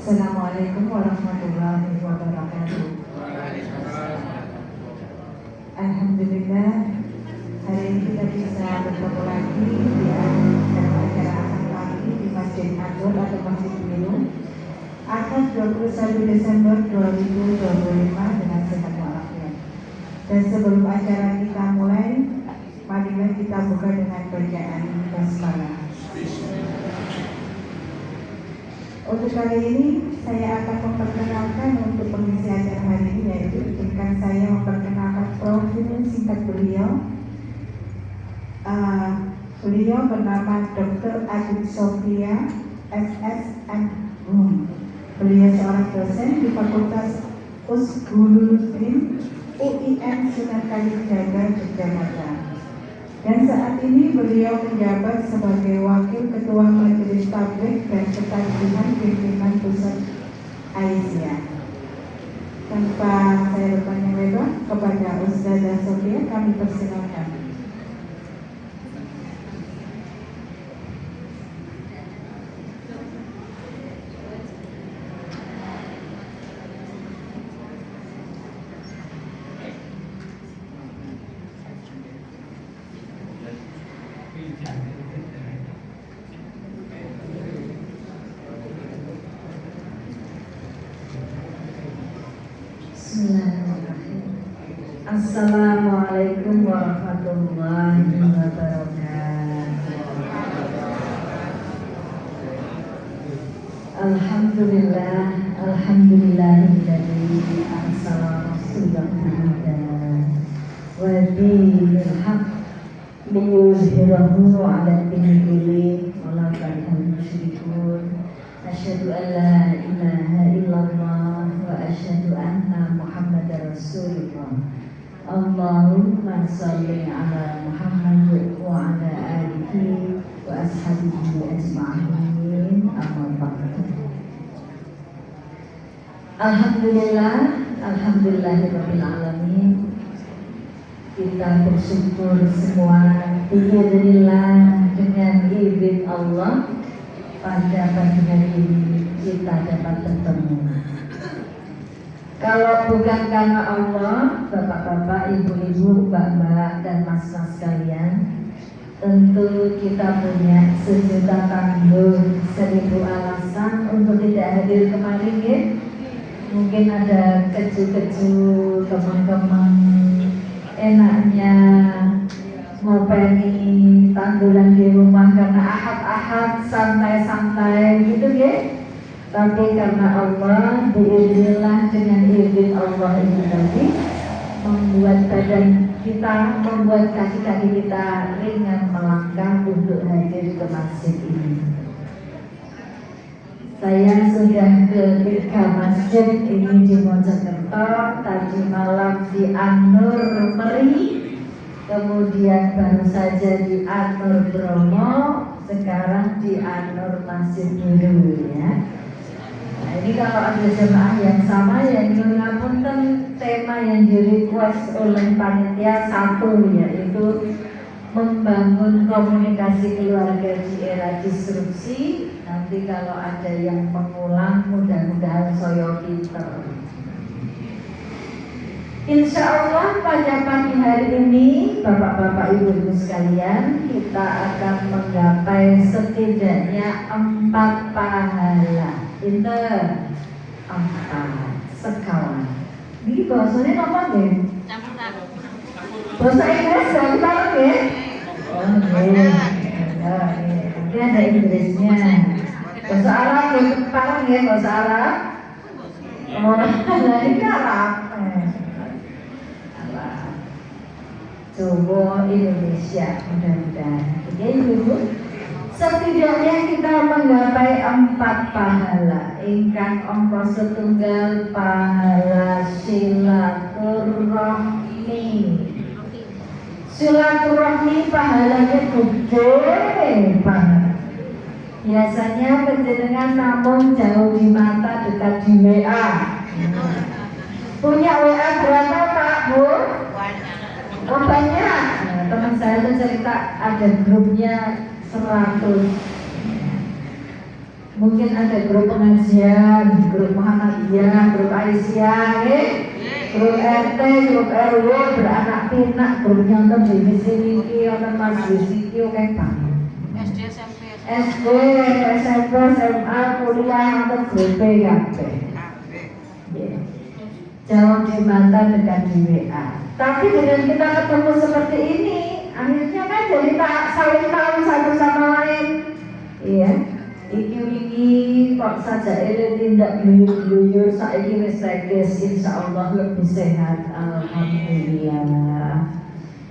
Assalamualaikum warahmatullahi wabarakatuh. Alhamdulillah, hari ini kita bisa bertemu lagi dalam acara akad pagi di Masjid Agung atau Masjid Biru akad 21 Desember 2025 dengan sehat walafiat. Dan sebelum acara kita mulai, marilah kita buka dengan bacaan basmalah. Untuk kali ini saya akan memperkenalkan untuk pengisi acara hari ini, yaitu izinkan saya memperkenalkan profil singkat beliau. Beliau bernama Dr. Adit Sofia SSM. Beliau seorang dosen di Fakultas Usguluddin UIN Sunan Kalijaga, Yogyakarta. Dan saat ini beliau menjabat sebagai Wakil Ketua Majelis Tabligh dan Ketajihan Pimpinan Pusat Aisyah. Tanpa saya berpanjang lebar, kepada Ustazah Sofia kami persilakan. Assalamualaikum warahmatullahi wabarakatuh. Alhamdulillah, alhamdulillahilladzi arsala rasulahu bil-huda wa dinil haqq liyuzhirahu 'ala dini kullihi walau karihal musyrikun. Asyhadu an la ilaha illallah wa asyhadu anna Muhammadar Rasulullah. Allahumma sholli ala Muhammad wa ala alihi wa ashabihi ajma'in. Amma ba'du. Alhamdulillah, alhamdulillahirabbil alamin. Kita bersyukur semua biidznillah dengan izin Allah pada pagi hari ini kita dapat bertemu. Kalau bukan karena Allah, bapak-bapak, ibu-ibu, mbak-mbak, dan mas-mas sekalian, tentu kita punya sejuta tanggung, 1000 alasan untuk tidak hadir kemarin ya. Mungkin ada keju-keju teman-teman enaknya ngopeni tanduran di rumah karena ahad-ahad santai-santai gitu ya. Tapi karena Allah, biiznillah dengan izin Allah ini tadi membuat badan kita, membuat kaki-kaki kita ringan melangkah untuk hadir ke masjid ini. Saya sudah ke 3 masjid ini di Mojokerto, tadi malam di An-Nur Meri, kemudian baru saja di An-Nur Bromo, sekarang di An-Nur Masjid Biru ya. Nah, ini kalau ada jemaah yang sama yang ngapunten, tema yang di-request oleh panitia satu, yaitu membangun komunikasi keluarga di era disrupsi. Nanti kalau ada yang mengulang, mudah-mudahan saya pinter. Insya Allah pada pagi hari ini, bapak-bapak, ibu-ibu sekalian, kita akan menggapai setidaknya 4 pahala. Pinter, 4 sekawan. Ini bahasanya apa nih? Bahasa Inggris campur ya? Oh ini ada Inggrisnya. Bahasa Arab ya, sekarang ya bahasa Arab. Oh, nah ini Arab. Coba Indonesia mudah-mudahan. Oke ibu-ibu, setidaknya kita menggapai 4 pahala. Ingkang angka setunggal pahala silaturahmi. Silaturahmi pahalanya gede banget. Biasanya penjenengan namun jauh di mata, dekat di WA. Punya WA berapa Pak Bu? Oh banyak. Nah, teman saya tuh cerita ada grupnya 100. Mungkin ada grup pengajian, grup Muhammadiyah, grup Aisyah, grup RT, grup RW, beranak pinak, grup nyonton di sini, nyonton masjid sini, oke pak. SD, SMP, SMA, kuliah, nyonton grup kabeh. Jauh di mata, dekat di WA. Tapi dengan kita ketemu seperti ini, akhirnya kan jadi tak saling tahu satu sama lain. Iya. Iki kok saja ini tindak gluyur-gluyur saiki wis teges insyaallah lebih sehat alhamdulillah.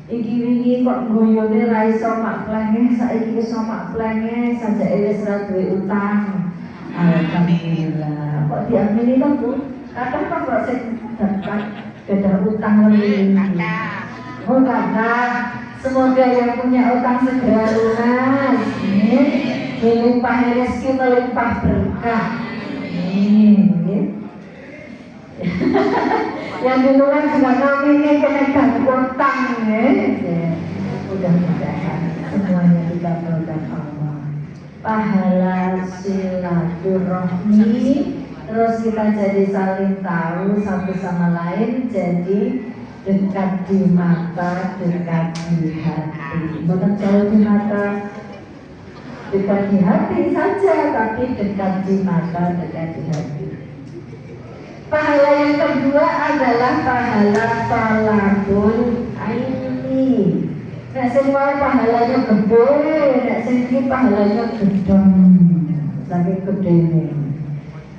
Iki kok guyune ra iso mak plenge saiki iso mak plenge saja wis ra duwe utang alhamdulillah. Kok diamini to Bu? Kadang kok sing dapat beda utang lebih. Oh kakak, semoga yang punya utang segera lunas. Melimpah rezeki, melimpah berkah. Yang di luar juga nominnya kenaikan utang, mudah-mudahan semuanya dikabulkan Allah. Pahala silaturahmi, terus kita jadi saling tahu satu sama lain, jadi dekat di mata, dekat di hati. Bukan jauh di mata, dekat di hati saja, tapi dekat di mata, dekat di hati. Pahala yang kedua adalah pahala talabul ilmi. Nek sing mau pahalanya gede, nek sing iki pahalanya gedeng, saking gedene.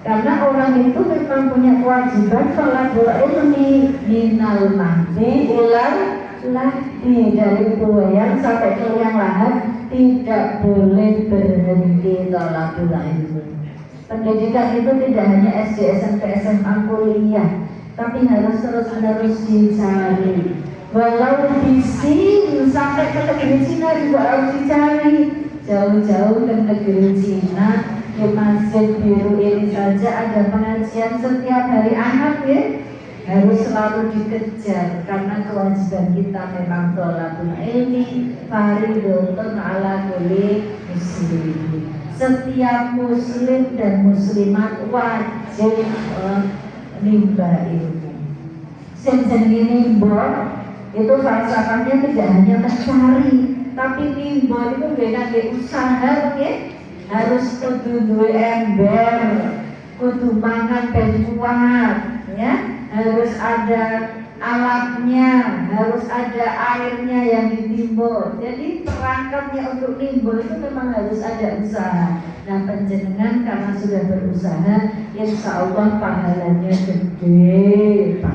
Karena orang itu memang punya kewajiban talabul ilmi minal mahdi ilal lahdi, dari buayan sampai ke yang lahat. Tidak boleh berhenti talabul ilmi. Pendidikan itu tidak hanya SD, SMP, SMA, kuliah, tapi harus terus-menerus dicari. Walau di sini sampai ke negeri Cina juga harus dicari. Jauh-jauh ke negeri Cina, di Masjid Biru ini saja ada pengajian setiap hari Ahad ya. Harus selalu dikejar karena kewajiban kita memang thalabul ilmi fardhun ala kulli muslim. Setiap muslim dan muslimat wajib nimba ilmu. Sing jenenge nimba itu falsafahnya tidak hanya mencari, tapi nimba itu beda dengan usaha ya. Harus kudu duwe ember, kudu mangan ben kuat ya. Harus ada alatnya, harus ada airnya yang ditimbun. Jadi perangkatnya untuk nimbun itu memang harus ada usaha. Nah penjenengan karena sudah berusaha, insya Allah pahalanya gede.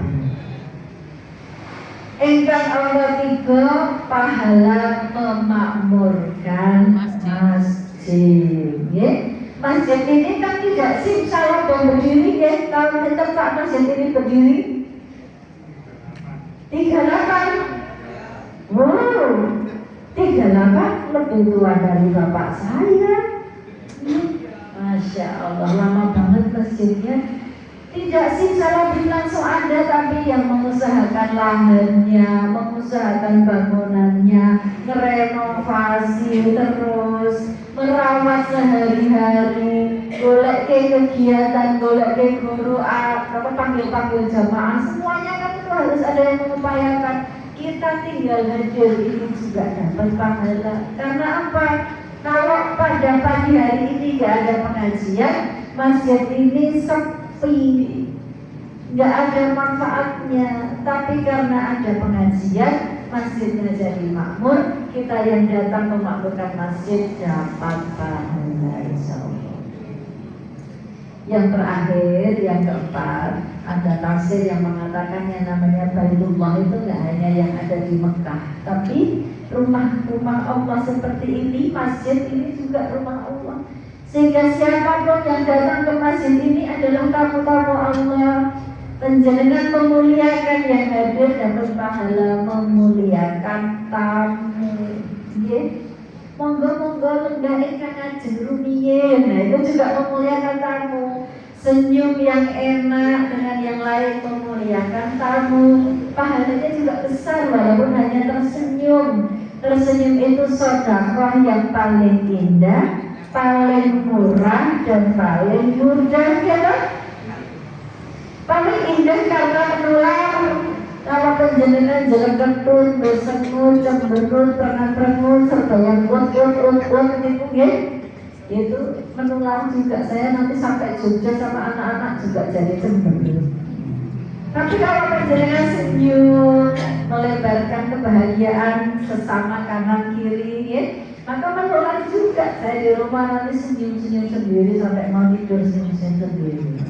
Engkang Allah tiga pahala memakmurkan masjid. Masjid ini kan tidak simsalabim dan berdiri ya. Kalau di tempat masjid ini berdiri 38. Wow, 38 lebih tua dari bapak saya. Masya Allah, lama banget masjidnya. Tidak simsalabim langsung ada, tapi yang mengusahakan lahannya, mengusahakan bangunannya, merenovasi terus, merawat sehari-hari, golek ke kegiatan, golek ke guru, panggil-panggil jamaah, semuanya kan itu harus ada yang mengupayakan. Kita tinggal hadir ini juga dapat pahala. Karena apa? Kalau pada pagi hari ini nggak ada pengajian, masjid ini sepi, nggak ada manfaatnya. Tapi karena ada pengajian, masjidnya jadi makmur. Kita yang datang memakmurkan masjid dapat pahala insyaallah. Yang terakhir, yang keempat, ada tafsir yang mengatakan yang namanya Baitullah itu nggak hanya yang ada di Mekah, tapi rumah-rumah Allah seperti ini, masjid ini juga rumah Allah. Sehingga siapapun yang datang ke masjid ini adalah tamu-tamu Allah. Penjenengan memuliakan yang hadir dapat pahala memuliakan tamu. Monggo-monggo lenggah ingkang ajeng rumiyin. Nah itu juga memuliakan tamu. Senyum yang enak dengan yang lain memuliakan tamu. Pahalanya juga besar walaupun hanya tersenyum. Tersenyum itu sedekah yang paling indah. paling murah dan paling mudah, ya. Paling indah karena menular. Kalau penjenengan jalan ketun, bersengut, cemberut, pernah-pernah, serta yang buat itu ya, itu menular juga. Saya nanti sampai Jogja sama anak-anak juga jadi cemberut. Tapi kalau penjenengan senyum, melebarkan kebahagiaan sesama kanan kiri ya, maka menular juga. Saya di rumah nanti senyum-senyum sendiri sampai mau tidur senyum-senyum sendiri.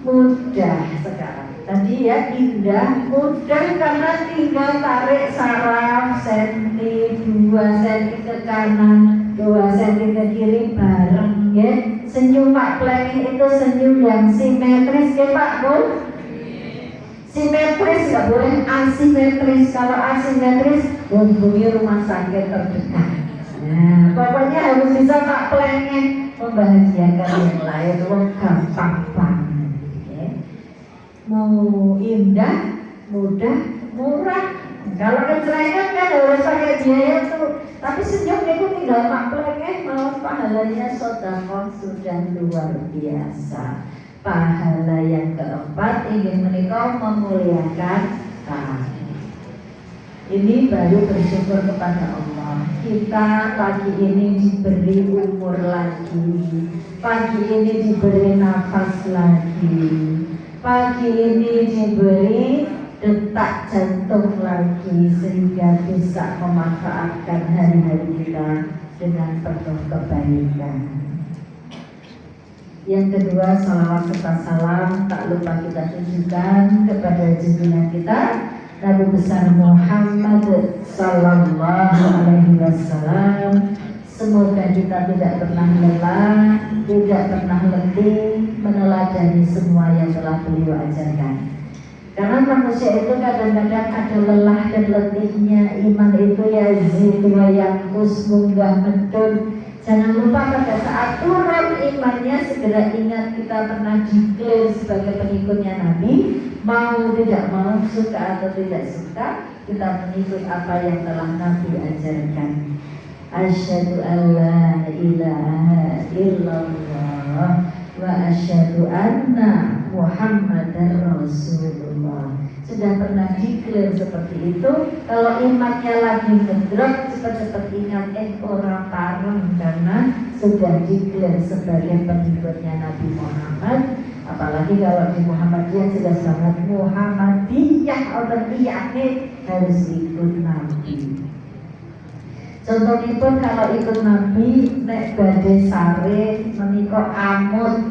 Mudah sekarang. Tadi ya indah, mudah karena tinggal tarik saraf senti, 2 senti ke kanan, 2 senti ke kiri bareng ya. Senyum Pak Plengi itu senyum yang simetris ya Pak Bu. Simetris, nggak boleh asimetris. Kalau asimetris hubungi rumah sakit terdekat. Nah, pokoknya harus bisa Pak Plengi membahagiakan yang lain. Gampang banget. Mau indah, mudah, murah. Kalau kecelakaan kan harus pakai biaya tuh. Tapi senyum itu tinggal maklek mau pahalanya sedekah sudah luar biasa. Pahala yang keempat ingin menikah memuliakan kami. Ini baru bersyukur kepada Allah. Kita pagi ini diberi umur lagi, pagi ini diberi nafas lagi, pagi ini diberi detak jantung lagi, sehingga bisa memanfaatkan hari-hari kita dengan penuh kebaikan. Yang kedua, salawat serta salam tak lupa kita tunjukkan kepada junjungan kita Nabi besar Muhammad Sallallahu Alaihi Wasallam. Semoga kita tidak pernah lelah, tidak pernah letih meneladani semua yang telah beliau ajarkan. Karena manusia itu kadang-kadang ada lelah dan letihnya. Iman itu yazid wa yanqus, munggah medun. Jangan lupa pada saat turun imannya segera ingat kita pernah diklaim sebagai pengikutnya Nabi. Mau tidak mau, suka atau tidak suka, kita mengikut apa yang telah Nabi ajarkan. Asyhadu an la ilaha illallah wa asyhadu anna Muhammadar Rasulullah. Sudah pernah diklaim seperti itu. Kalau imannya lagi ngedrop, cepat-cepat ingat orang pareng, karena sudah diklaim sebagai pengikutnya Nabi Muhammad. Apalagi kalau di Muhammadiyah sudah sangat Muhammadiyah, otentiknya harus ikut Nabi. Contohnya pun kalau ikut Nabi, nek badhe sare menika amut.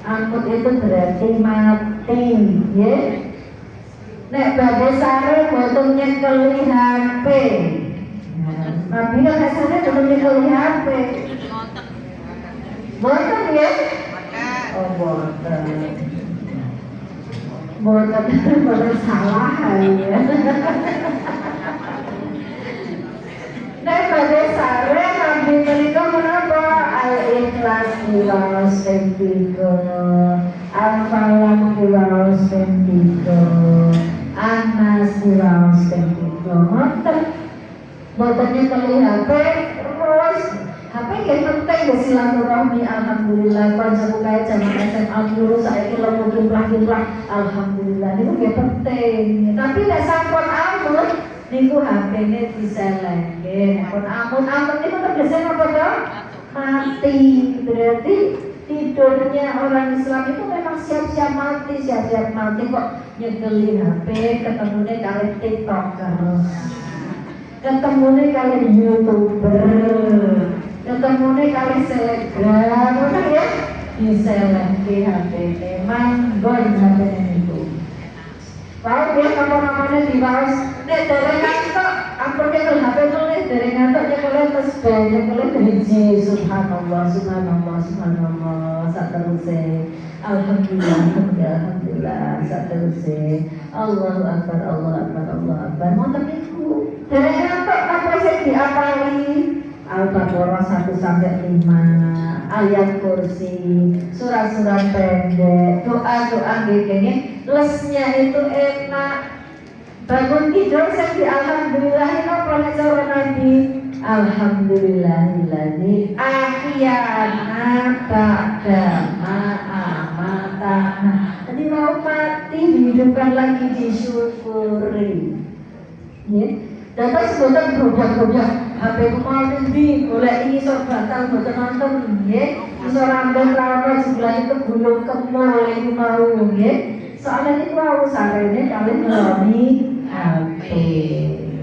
Amut itu berarti mati, ya. Nek badhe sare boten nyekeli HP. Nabi kan sare boten nyekeli HP. Boten ya? Oh boten. Boten salah ya. Nek badhe sare Nabi menika menapa? Al-Ikhlas diwaos ping 3, Al-Falaq diwaos ping 3, An-Nas diwaos ping 3. Botennya kali HP terus HP yang penting ya silaturahmi. Alhamdulillah kancaku kae jaman SMA guru saiki lemu jumlah alhamdulillah niku nggih penting. Tapi nek sampun amut niku HP-ne diselengke. Nek amut niku tegese napa to? Mati. Berarti tidurnya orang Islam itu memang siap-siap mati kok nyegeli HP, ketemunya kali TikToker, ketemunya kali YouTuber, ketemunya kali selebgram, benar ya? Diselengke HP-ne, manggon HP-ne itu. Tahu dia nama-namanya di bawah. Nek dereng ngantuk, ampun ke HP nulis dereng ngantuk nyekel terus nyekel driji. Subhanallah, subhanallah, subhanallah. Sateruse. Alhamdulillah, sateruse. Allahu akbar, Allahu akbar, Allahu akbar. Monten niku. Dereng ngantuk apa sing diapali? Al-Baqarah 1-5, ayat kursi, surat-surat pendek, doa-doa gini. Lesnya itu enak. Bangun tidur saya di alhamdulillah apa nek cara Nabi Alhamdulillahilladzi ahyana ba'da ma amatana. Jadi mau mati dihidupkan lagi, disyukuri. Ya. Data sebutan berubah-ubah. HP ku mau nanti boleh ini batal boten nonton nggih. Iso rambut rawat sebelah itu gulung kemul iki mau nggih. Soalnya itu mau sarene kalian ngeloni HP.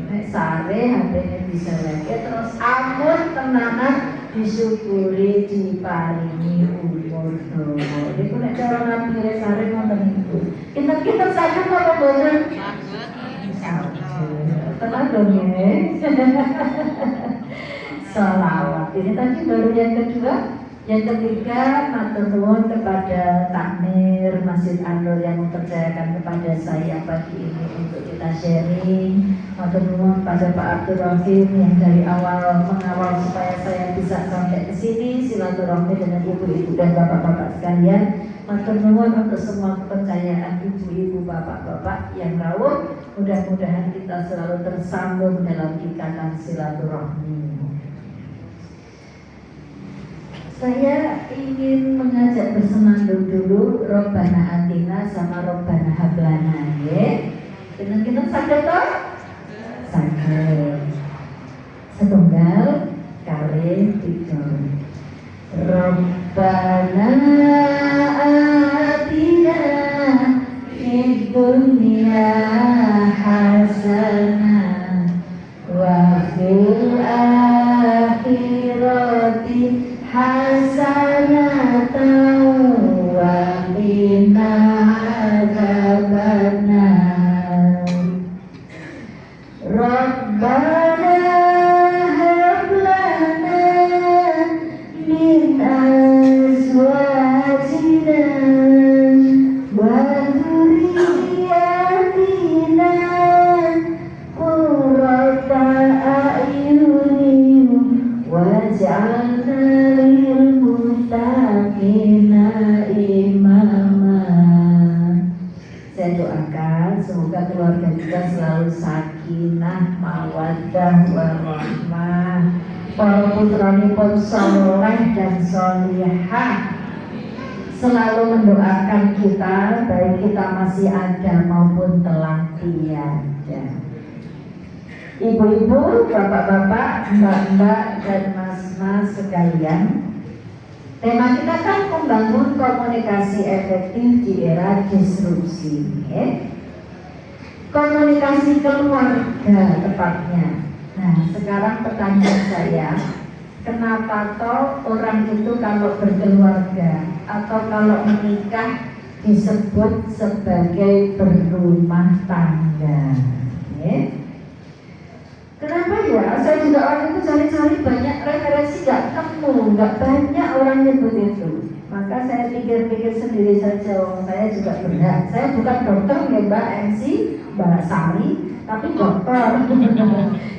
Nek sare HP-nya bisa lagi terus ampun tenanan disyukuri diparingi umur dawa. Iku nek cara Nabi sare ngoten niku. Kita saged apa boten? Tenang dong ya. Salawat. Ini tadi baru yang kedua. Yang ketiga, matur nuwun kepada takmir Masjid An-Nur yang mempercayakan kepada saya pagi ini untuk kita sharing. Matur nuwun pada Pak Abdul Rahim yang dari awal mengawal supaya saya bisa sampai ke sini, silaturahmi dengan ibu-ibu dan bapak-bapak sekalian. Matur nuwun untuk semua kepercayaan ibu-ibu, bapak-bapak yang rawuh. Mudah-mudahan kita selalu tersambung dalam ikatan silaturahmi. Saya ingin mengajak bersenandung dulu Robbana Atina sama Robbana Hablana ya. Dengan kita sakit toh? Sakit. Setunggal kali tiga. Robbana Atina fid dunya hasanah wa fil akhirati hasanatan wa qina adzabannar. Rabbana hab lana min azwajina wa dhurriyyatina qurrata a'yunin waj'alna saya doakan semoga keluarga kita selalu sakinah, mawaddah, warahmah, para putranipun soleh dan solihah, selalu mendoakan kita baik kita masih ada maupun telah tiada. Ibu-ibu, bapak-bapak, mbak-mbak dan mas-mas sekalian, tema kita kan membangun komunikasi efektif di era disrupsi. Komunikasi keluarga tepatnya. Nah, sekarang pertanyaan saya, kenapa toh orang itu kalau berkeluarga atau kalau menikah disebut sebagai berumah tangga? Kenapa ya? Saya juga waktu itu cari-cari banyak referensi, nggak banyak orang nyebut itu. Maka saya pikir-pikir sendiri saja, saya juga berhak. Saya bukan dokter ya Mbak MC, Mbak Sari, tapi dokter.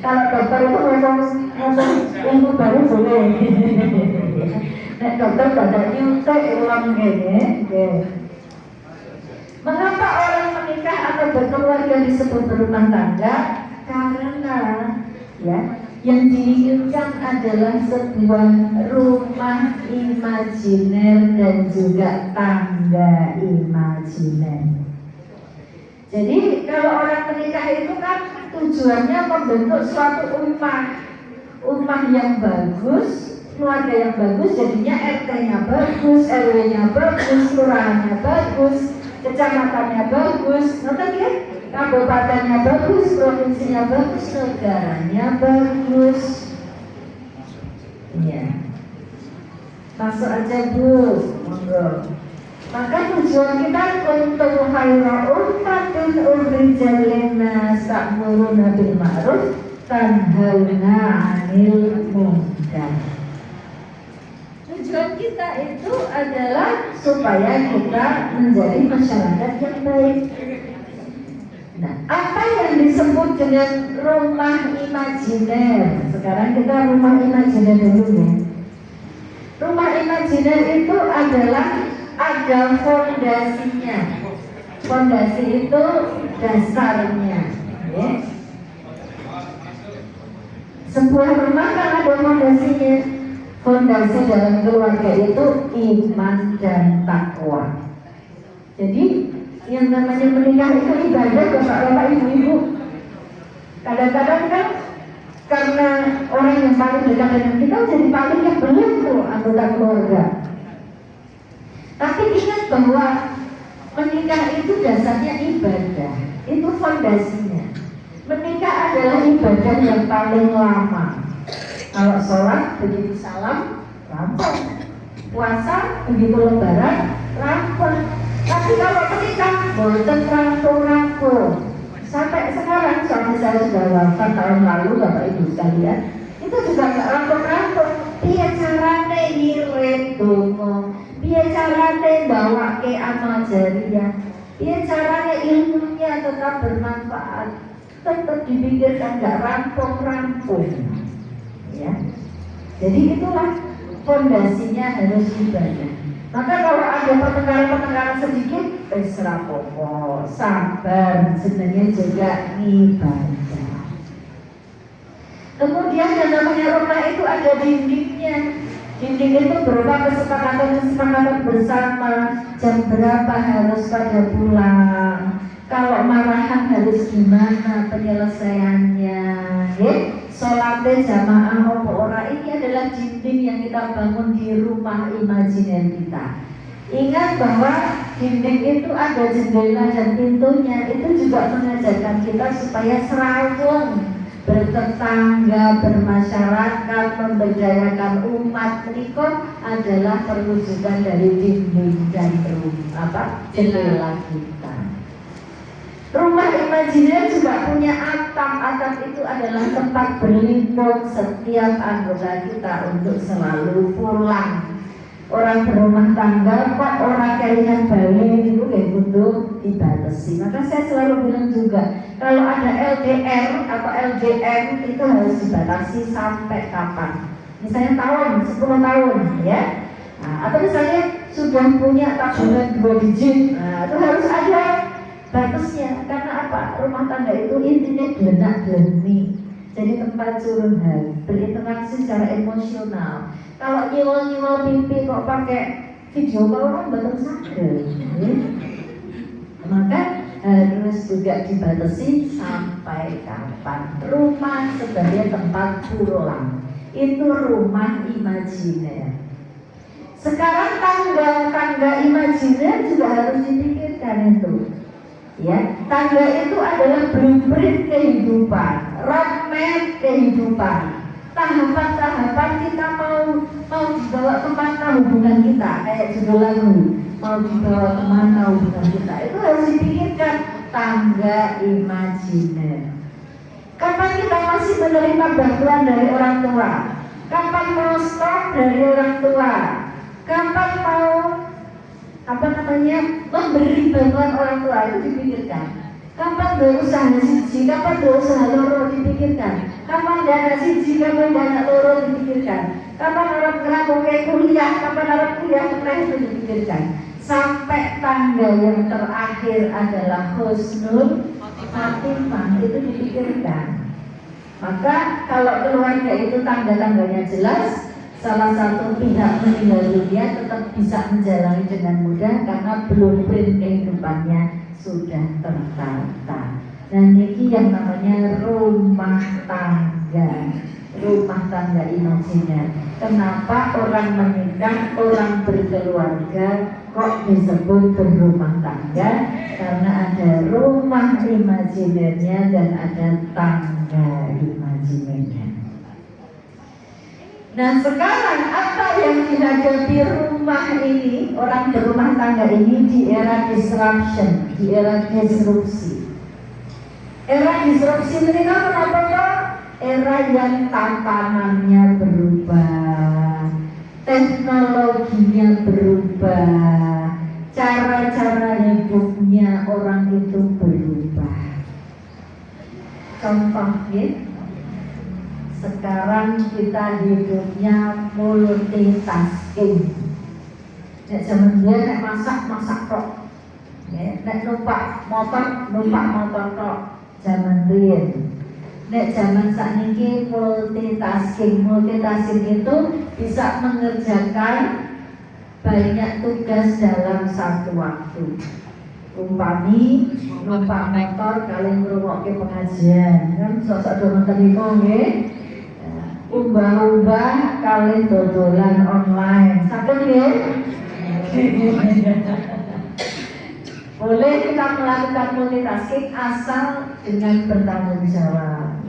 Kalau dokter itu ngomong ilmu baru boleh. Nek dokter pada nyuntik ulang gini. Mengapa orang menikah atau berkeluarga disebut berumah tangga? Karena ya yang diinginkan adalah sebuah rumah imajiner dan juga tangga imajiner. Jadi kalau orang menikah itu kan tujuannya membentuk suatu rumah yang bagus, keluarga yang bagus, jadinya RT-nya bagus, RW-nya bagus, kelurahannya bagus, kecamatannya bagus, ngerti ya? Kabupatennya bagus, provinsinya bagus, negaranya bagus. Iya. Masuk aja Bu, monggo. Maka tujuan kita untuk khaira ummatin ukhrijat linnas ta'muruna bil ma'ruf tanhauna 'anil munkar. Tujuan kita itu adalah supaya kita menjadi masyarakat yang baik. Nah, apa yang disebut dengan rumah imajiner? Sekarang kita rumah imajiner dulu ya. Rumah imajiner itu adalah ada fondasinya. Fondasi itu dasarnya, ya. Sebuah rumah kan ada fondasinya. Fondasi dalam keluarga itu iman dan takwa. Jadi yang namanya menikah itu ibadah, bapak-bapak, ibu-ibu. Kadang-kadang kan karena orang yang paling dekat dengan kita jadi paling yang belum tuh anggota keluarga. Tapi ingat bahwa menikah itu dasarnya ibadah, itu fondasinya. Menikah adalah ibadah yang paling lama. Kalau sholat begitu salam rampung, puasa begitu lebaran rampung. Tapi kalau menikah boten rampung-rampung. Sampai sekarang suami saya sudah wafat tahun lalu, Bapak Ibu sekalian, itu juga nggak rampung-rampung. Piye carane ngirit donga, piye carane bawa ke amal jariah, piye carane ilmunya tetap bermanfaat, tetap dipikirkan, nggak rampung-rampung. Ya, jadi itulah fondasinya harus ibadah. Maka kalau ada pertengkaran-pertengkaran sedikit, rapopo, sabar, sebenarnya juga ibadah. Kemudian yang namanya rumah itu ada dindingnya. Dinding itu berupa kesepakatan bersama, jam berapa harus pada pulang, kalau marahan harus gimana penyelesaiannya, ya? Sholatnya jamaah apa ora, ini adalah dinding yang kita bangun di rumah imajiner kita. Ingat bahwa dinding itu ada jendela dan pintunya, itu juga mengajarkan kita supaya serawung, bertetangga, bermasyarakat, memberdayakan umat. Itu adalah perwujudan dari dinding dan jendela kita. Rumah imajiner juga punya atap. Atap itu adalah tempat berlindung setiap anggota kita untuk selalu pulang. Orang berumah tangga kok orang kainan Bali itu kayak butuh dibatasi. Maka saya selalu bilang juga, kalau ada LDR atau LDM itu harus dibatasi sampai kapan? Misalnya tahun, 10 tahun, ya. Nah, atau misalnya sudah punya tabungan 2 digit, nah, itu harus ada batasnya. Karena apa? Rumah tangga itu intinya gelenak-geleni, jadi tempat curhat, berinteraksi secara emosional. Kalau nyiwol-nyiwol pipi kok pakai video call kan betul sadar, ya? Maka harus juga dibatasi sampai kapan. Rumah sebagai tempat pulang, itu rumah imajiner. Sekarang tangga imajiner juga harus dipikirkan itu. Ya, tangga itu adalah blueprint kehidupan, roadmap kehidupan, tahapan-tahapan kita mau dibawa kemana hubungan kita, kayak judul lagu, mau dibawa kemana hubungan kita, itu harus dipikirkan. Tangga imajiner. Kapan kita masih menerima bantuan dari orang tua? Kapan mau stop dari orang tua? Kapan mau memberi bantuan orang tua, itu dipikirkan. Kapan berusaha siji, kapan berusaha loro, dipikirkan. Kapan dana siji, kapan dana loro, dipikirkan. Kapan orang ngerampung kuliah, kapan orang kuliah itu dipikirkan. Sampai tangga yang terakhir adalah husnul khotimah, itu dipikirkan. Maka kalau keluarga itu tangga-tangganya jelas, salah satu pihak meninggal dunia tetap bisa menjalani dengan mudah karena blueprint kehidupannya sudah tertata. Dan ini yang namanya rumah tangga imajiner. Kenapa orang menikah, orang berkeluarga kok disebut berumah tangga? Karena ada rumah imajinernya dan ada tangga imajinernya. Nah sekarang apa yang dihadapi rumah ini, orang berumah tangga ini di era disruption, di era disrupsi. Era disrupsi ini kenapa kok? Era yang tatanannya berubah, teknologinya berubah, cara-cara hidupnya orang itu berubah. Contohnya, sekarang kita hidupnya multitasking. Nek zaman dia nek masak tok, nek numpak motor tok. Zaman riyen Nek zaman sakniki multitasking itu bisa mengerjakan banyak tugas dalam satu waktu. Umpami numpak motor kalian ngrungokke pengajian, kan sosok dono teniko nggih. Umbah-umbah kalian dodolan online. Saged nggih? Boleh kita melakukan multitasking asal dengan bertanggung jawab.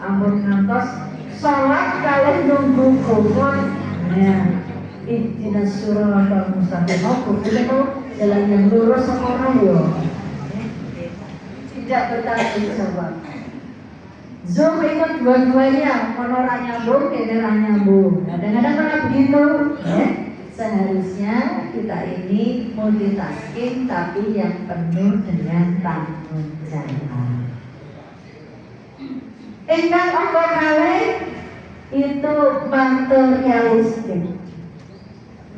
Ampun ngantos sholat kalian nunggu kumon. Ihdinas siratal mustaqim. Itu jalan yang lurus sekolah yo. Tidak bertanggung jawab. Zoom ikut dua-duanya, orang nyambung, orang nyambung. Kadang-kadang malah begitu. Seharusnya kita ini multitasking tapi yang penuh dengan tanggung jawab. Ingkang apa kali itu materialistik.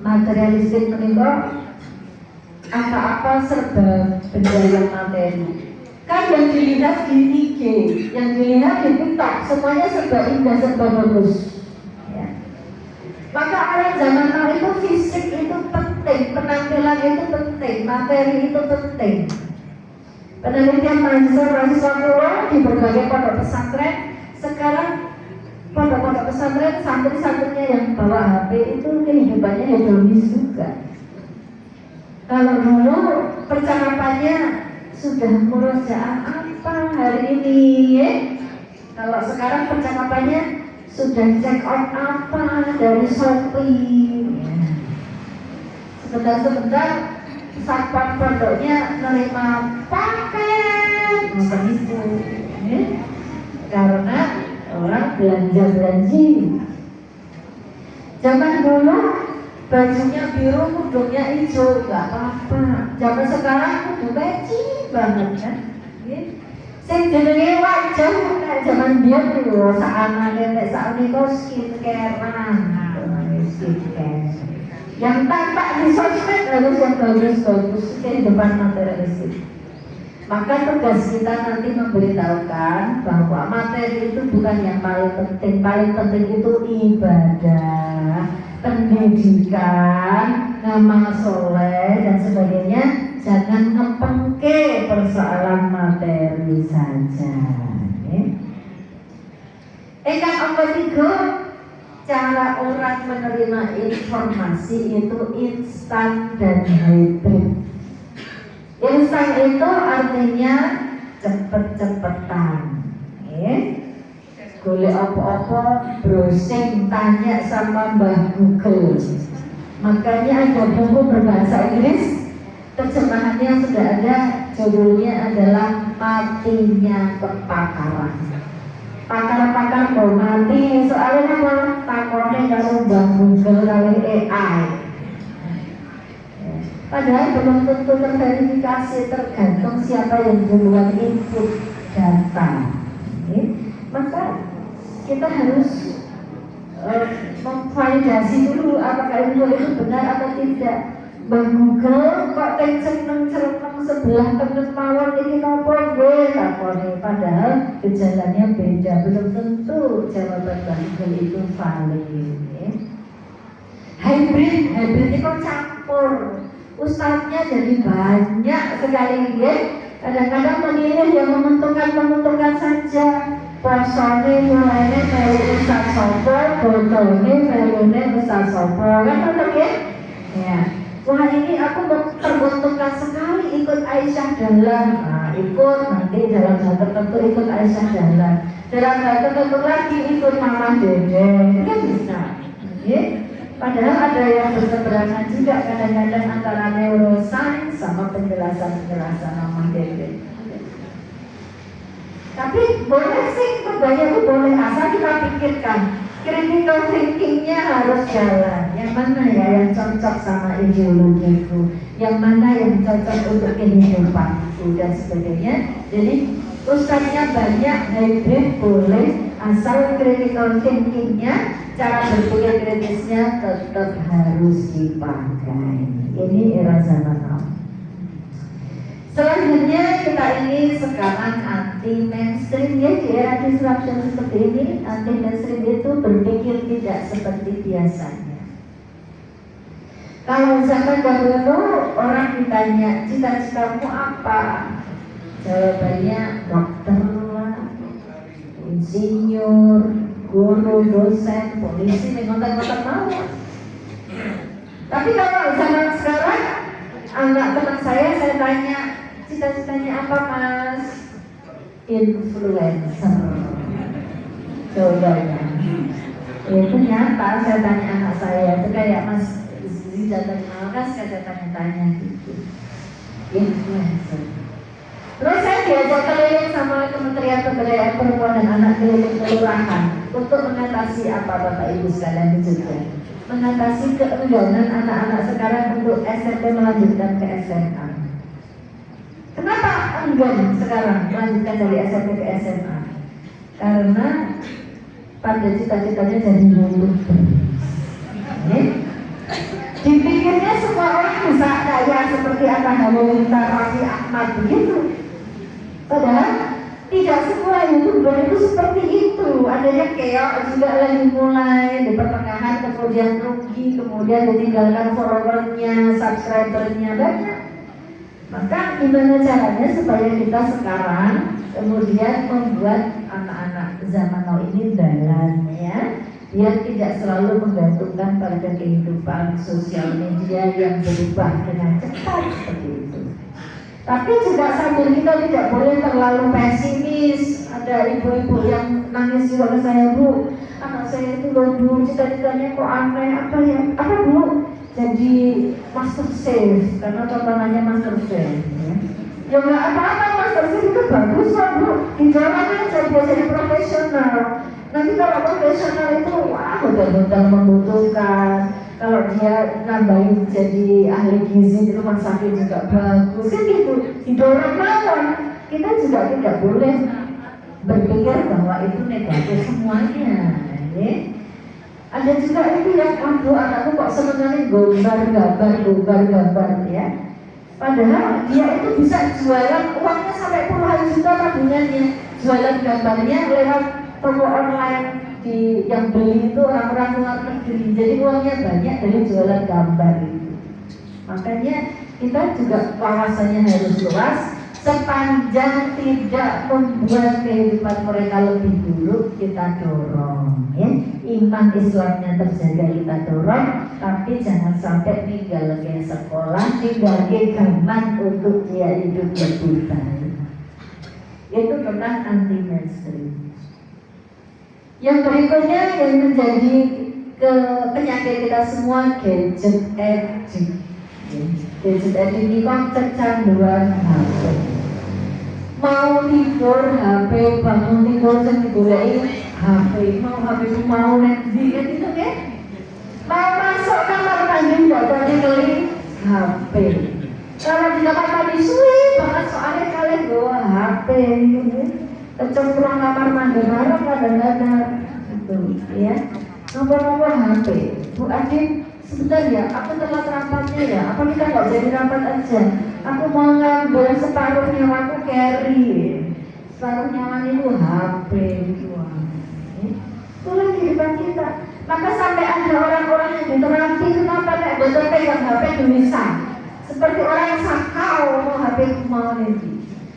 Materialistik menika apa-apa serba benda yang materi. Kan yang dilihat di IG, yang dilihat di TikTok, semuanya serba indah, serba bagus. Maka orang zaman now itu fisik itu penting, penampilan itu penting, materi itu penting. Penelitian mahasiswa kula di berbagai pondok pesantren sekarang pondok-pondok pesantren santri-santrinya yang bawa HP itu kehidupannya hedonis juga. Kalau dulu percakapannya sudah murojaah apa hari ini ya? Kalau sekarang percakapannya sudah check out apa dari Shopee. Sebentar-sebentar satpam pondoknya menerima paket itu, karena orang belanja-belanji. Zaman dulu bajunya biru, kudungnya hijau, nggak apa-apa. Zaman sekarang kudu peci banget kan? Sing jenenge wajah kayak zaman biyen lho, sakane nek sakniko skincare-an. Skincare. Yang tampak di sosmed harus yang bagus-bagus kehidupan materialistik. Maka tugas kita nanti memberitahukan bahwa materi itu bukan yang paling penting itu ibadah, pendidikan, ngamal soleh dan sebagainya. Jangan ngepengke persoalan materi saja. Ingkang ketiga, cara orang menerima informasi itu instan dan hybrid. Instan itu artinya cepet-cepetan. Golek apa-apa, browsing, tanya sama Mbah Google. Makanya ada buku berbahasa Inggris. Terjemahannya sudah ada, judulnya adalah Matinya Kepakaran. Pakar-pakar mau mati, soalnya apa? Takonnya kalau Mbah Google kali AI. Padahal belum tentu terverifikasi, tergantung siapa yang duluan input data. Maka kita harus memvalidasi dulu apakah itu benar atau tidak. Bang Google kok ceneng-ceneng sebelah temen mawon ini napa nggih takone, padahal gejalanya beda, belum tentu jawaban Bang Google itu valid. Hybrid itu campur. Ustadznya jadi banyak sekali nggih. Kadang-kadang memilih yang menguntungkan saja. Posone mulainya melu Ustadz sopo, botone melune Ustadz sopo, kan betul nggih? Ya. Wah ini aku terbentukkan sekali ikut Aisyah Dahlan. Ikut nanti dalam hal tertentu ikut Aisyah Dahlan. Dalam hal tertentu lagi ikut Mama Dede. Kan bisa. Padahal ada yang berseberangan juga kadang-kadang antara neuroscience sama penjelasan Mama Dede. Tapi boleh sih, kebanyakan boleh asal kita pikirkan. Critical thinkingnya harus jalan. Yang mana ya yang cocok sama ideologiku, yang mana yang cocok untuk kehidupanku dan sebagainya. Jadi ustadznya banyak, hybrid boleh, asal critical thinkingnya, cara berpikir kritisnya tetap harus dipakai. Ini era zaman now. Selanjutnya kita ini sekarang anti mainstream ya, di era disruption seperti ini. Anti mainstream itu berpikir tidak seperti biasanya. Kalau zaman dahulu orang ditanya cita-citamu apa, jawabannya dokter lah, insinyur, guru, dosen, polisi, mengotak-ngotak mau. Tapi kalau zaman sekarang, anak teman saya tanya cita-citanya apa mas? Influencer. Coba ya. Itu nyata, saya tanya anak saya, itu kayak mas Zida dan Malkas, saya tanya-tanya gitu. Influencer. Terus saya diajak keliling sama Kementerian Pemberdayaan Perempuan dan Anak keliling kelurahan untuk mengatasi apa Bapak Ibu sekalian di Jogja, mengatasi keengganan anak-anak sekarang untuk SMP melanjutkan ke SMA. Kenapa enggan sekarang melanjutkan dari SMP ke SMA? Karena pada cita-citanya jadi YouTuber. Dipikirnya semua orang bisa kaya seperti Atta Halilintar, Raffi Ahmad begitu. Padahal tidak semua YouTuber itu seperti itu. Ada yang keok juga lagi mulai di pertengahan, kemudian rugi, kemudian ditinggalkan followernya, subscribernya banyak. Maka gimana caranya supaya kita sekarang kemudian membuat anak-anak zaman now ini dalam ya, biar tidak selalu menggantungkan pada kehidupan sosial media yang berubah dengan cepat seperti itu. Tapi juga sambil kita tidak boleh terlalu pesimis. Ada ibu-ibu yang nangis juga ke saya, Bu, anak saya itu loh Bu, cita-citanya kok aneh, apa Bu? Jadi master chef, karena tontonannya master chef ya nggak apa-apa, master chef itu bagus kok Bu, didorong aja biar jadi profesional. Nanti kalau profesional itu wah betul-betul membutuhkan. Kalau dia nambahin jadi ahli gizi di rumah sakit juga bagus kan gitu, didorong lawan. Kita juga tidak boleh berpikir bahwa itu negatif semuanya ya. Ada juga itu yang aduh anakku kok senengnya gambar ya. Padahal dia itu bisa jualan uangnya sampai puluhan juta tabungannya, jualan gambarnya lewat toko online yang beli itu orang-orang luar negeri. Jadi uangnya banyak dari jualan gambar itu. Makanya kita juga wawasannya harus luas. Sepanjang tidak membuat kehidupan mereka lebih buruk, kita dorong ya. Iman Islamnya terjaga, kita dorong. Tapi jangan sampai tinggal ke sekolah, tinggal ke gaman untuk dia hidup lebih baik. Itu tentang anti mainstream. Yang berikutnya yang menjadi penyakit kita semua, gadget addict. Gadget addict ini kan kecanduan HP. Mau tidur HP, bangun tidur digoleki HP, mau HP itu mau nanti kan itu ya. Mau masuk kamar mandi nggak tadi kali HP. Kalau di kamar mandi suwi banget soalnya kalian bawa HP ini. Kecemplung kamar mandi bareng kadang-kadang itu ya. Nomor-nomor HP. Bu Adin, sebentar ya, aku telat rapatnya ya. Apa kita nggak jadi rapat aja? Aku mau ngambil separuh nyawaku carry. Separuh nyawa itu HP itu. Itulah kehidupan kita. Maka sampai ada orang-orang yang diterapi, kenapa nek betul pegang HP tulisan? Seperti orang yang sakau mau HP mau nanti.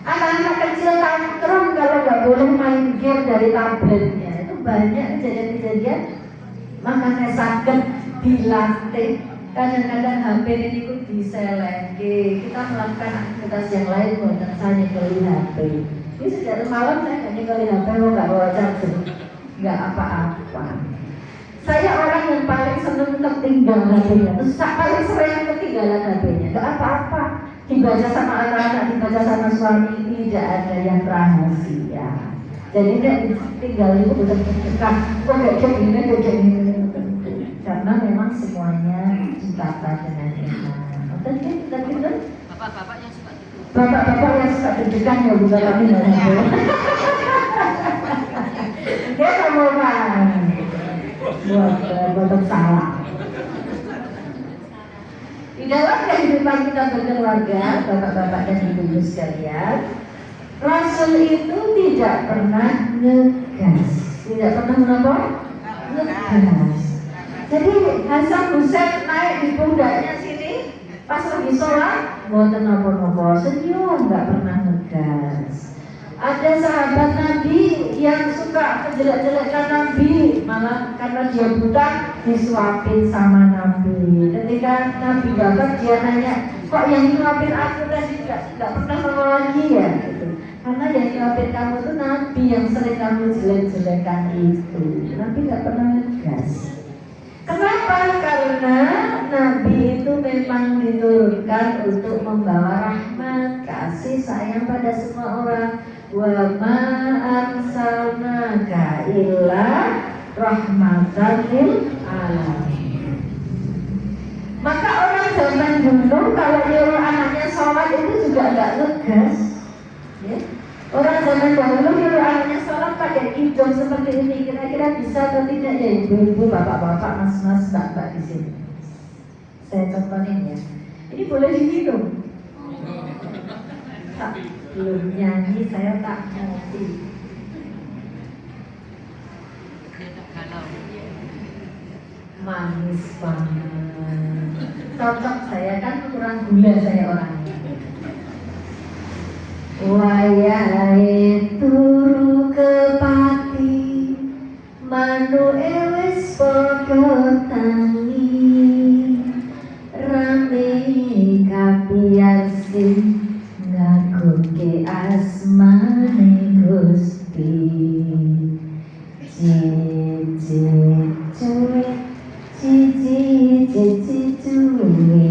Anak-anak kecil tantrum kalau nggak boleh main game dari tabletnya. Itu banyak kejadian-kejadian. Makanya sakit dilatih. Kadang-kadang HP ini pun diselengke. Kita melakukan aktivitas yang lain bukan saya nyekeli HP. Ini sejak malam saya nggak nyekeli HP, nggak bawa charger, nggak apa-apa. Saya orang yang paling seneng ketinggalan HP-nya. Terus paling sering ketinggalan HP-nya. Nggak apa-apa. Dibaca sama anak-anak, dibaca sama suami, tidak ada yang rahasia. Jadi tidak tinggal itu betul-betul kok gak ini. Karena memang semuanya ditata dengan enak. Tadi bapak-bapak yang suka deg-degan. Bapak-bapak yang suka deg-degan ya bukan kami nanya. Dia kamu kan buat salah. Di dalam kehidupan kehidupan kita berkeluarga, bapak-bapak dan ibu-ibu sekalian, Rasul itu tidak pernah ngegas. Tidak pernah menapa? Ngegas. Jadi Hasan Husain naik di pundaknya sini, pas lagi sholat, mboten napa-napa, senyum, nggak pernah ngegas. Ada sahabat Nabi yang suka menjelek-jelekkan Nabi, malah karena dia buta disuapin sama Nabi. Ketika Nabi bapak dia nanya, kok yang nyuapin aku tadi nggak pernah mau lagi ya? Gitu. Karena yang nyuapin kamu itu Nabi yang sering kamu jelek-jelekan itu. Nabi nggak pernah ngegas. Kenapa? Karena Nabi itu memang diturunkan untuk membawa rahmat, kasih sayang pada semua orang. Wa ma arsalnaka illa rahmatan lil alamin. Maka orang zaman dulu kalau nyuruh anaknya sholat itu juga nggak ngegas, ya. Orang zaman dahulu nyuruh anaknya sholat pakai hidung seperti ini, kira-kira bisa atau tidak ya ibu-ibu, bapak-bapak, mas-mas, mbak-mbak di sini. Saya contohin ya. Ini boleh diminum. Tak, belum nyanyi saya tak ngerti. Manis banget. Cocok saya kan kurang gula saya orangnya. Wayahe turu ke pati, manu wis padha tangi, rame kapiasi ngaguke asmane Gusti. Cici cuwe, cici cuwe,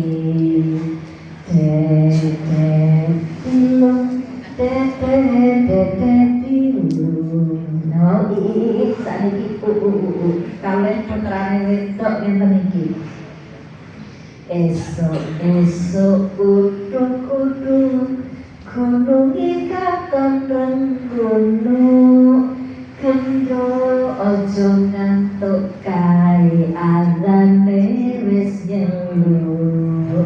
dede pilung, dede pilung. No, sakniki kalian putrane wedok ngenten iki. Esok uduk gunung katon gunung kendo ojo ngantuk kae azane wis nyeluk.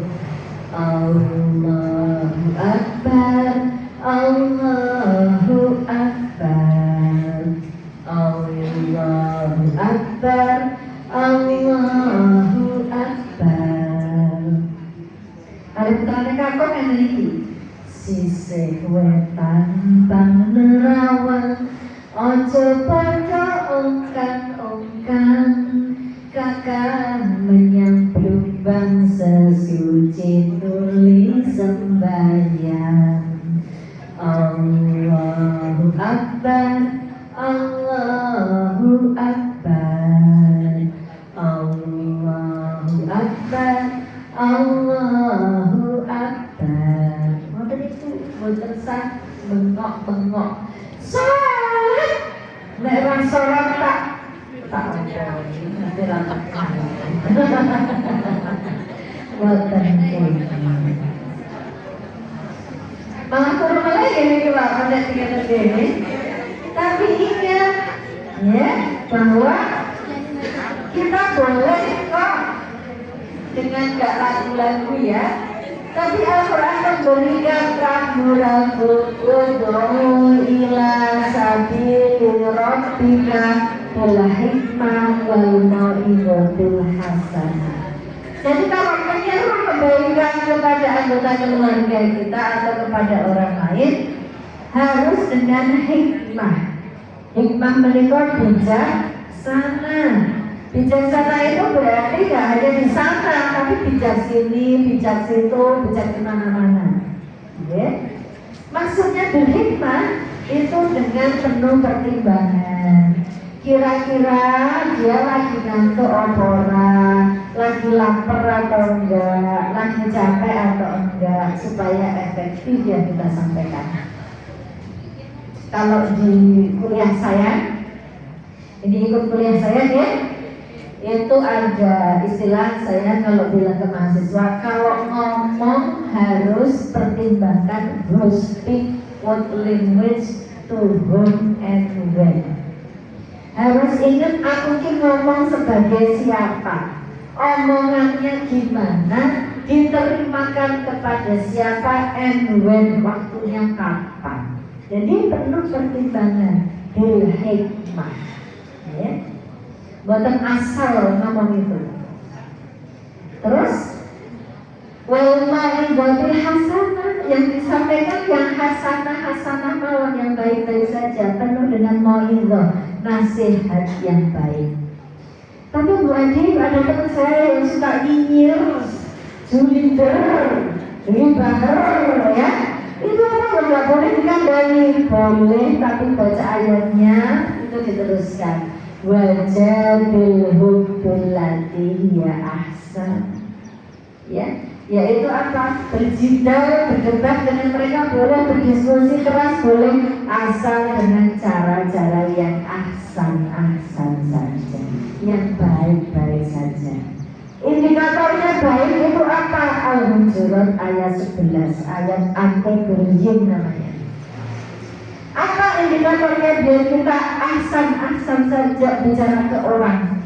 Allahu Akbar, Allahu Akbar, Allahu Akbar, Allahu Akbar. Ada putrane kakon yang iki. Sisih wetan bang nerawang, ojo padha ongkang-ongkang, kakang menyamplung bang sesuci tuli sembahyang. Allahu Akbar, Allahu Akbar, Allahu Akbar, Allahu Akbar. Ngoten itu mboten sah bengok-bengok. Salat. Nek ra salat tak nanti ra tak. Mboten kuwi. Malah kurang lagi ini Pak, pada tiga ini. Tapi ingat ya bahwa kita boleh kok dengan gak lagu-lagu ya. Tapi Al-Quran memberikan rambu-rambu ud'u ila sabili rabbika bil hikmah wal mau'izatil hasanah. Jadi kalau menyeru kebaikan kepada anggota keluarga kita atau kepada orang lain harus dengan hikmah. Hikmah menikah bijaksana. Bijaksana itu berarti gak hanya di sana, tapi bijak sini, bijak situ, bijak kemana-mana. Ya. Maksudnya berhikmah itu dengan penuh pertimbangan. Kira-kira dia lagi ngantuk apa ora, lagi lapar atau enggak, lagi capek atau enggak, supaya efektif yang kita sampaikan. Kalau di kuliah saya, ini ikut kuliah saya ya, itu ada istilah saya kalau bilang ke mahasiswa, kalau ngomong harus pertimbangkan who speak what language to whom and when. Harus ingat aku ini ngomong sebagai siapa, omongannya gimana, Diterimakan kepada siapa and when, waktunya kapan. Jadi perlu pertimbangan, bil hikmah, ya. Buatan asal ngomong itu. Terus wal ma'idhatul hasanah, yang disampaikan yang hasanah mawon, yang baik-baik saja, penuh dengan mau'izah, nasihat yang baik. Tapi Bu Adi, ada teman saya yang suka nyinyir, julider, ribah, ya. Itu orang nggak boleh dikandani, boleh, tapi baca ayatnya itu diteruskan. Wajadilhum billati ya ahsan, ya, yaitu apa? Berjidal, berdebat dengan mereka boleh, berdiskusi keras boleh, asal dengan cara-cara yang ahsan saja, yang baik-baik saja. Indikatornya baik itu apa? Al-Hujurat ayat 11, ayat anti-bullying namanya. Apa indikatornya biar kita ahsan saja bicara ke orang?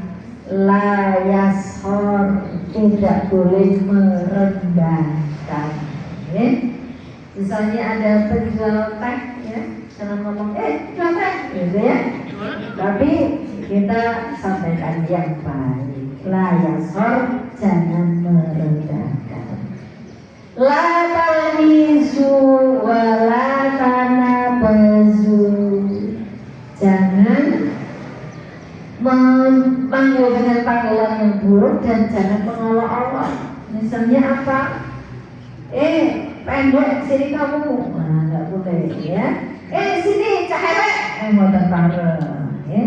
La yashor, tidak boleh merendahkan. Misalnya ada penjual teh, ya, jangan ngomong jual teh, gitu ya. Tapi kita sampaikan yang baik. La yashor, jangan merendahkan. La talmizu wa la tanabazu, jangan memanggil dengan panggilan yang buruk dan jangan mengolok-olok. Misalnya apa? Pendek, sini kamu, nah, nggak boleh, ya. Sini cahewek, mau bareng, ya.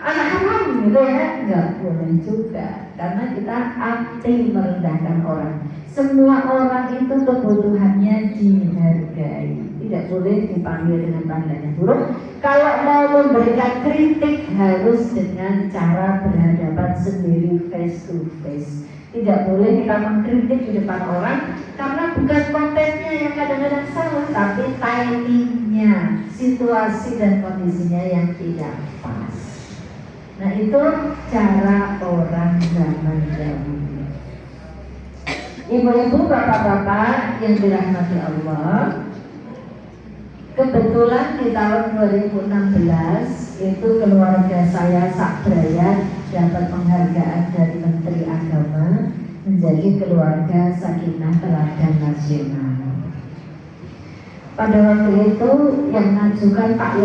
Anak haram, gitu ya, nggak boleh juga, karena kita anti merendahkan orang. Semua orang itu kebutuhannya dihargai, tidak boleh dipanggil dengan panggilan yang buruk. Kalau mau memberikan kritik harus dengan cara berhadapan sendiri, face to face. Tidak boleh kita mengkritik di depan orang, karena bukan kontennya yang kadang-kadang salah, tapi timingnya, situasi dan kondisinya yang tidak pas. Nah, itu cara orang zaman dahulu. Ibu-ibu, bapak-bapak yang dirahmati Allah, kebetulan di tahun 2016 itu keluarga saya Sakbraya dapat penghargaan dari Menteri Agama menjadi keluarga Sakinah Teladan Nasional. Pada waktu itu yang mengajukan Pak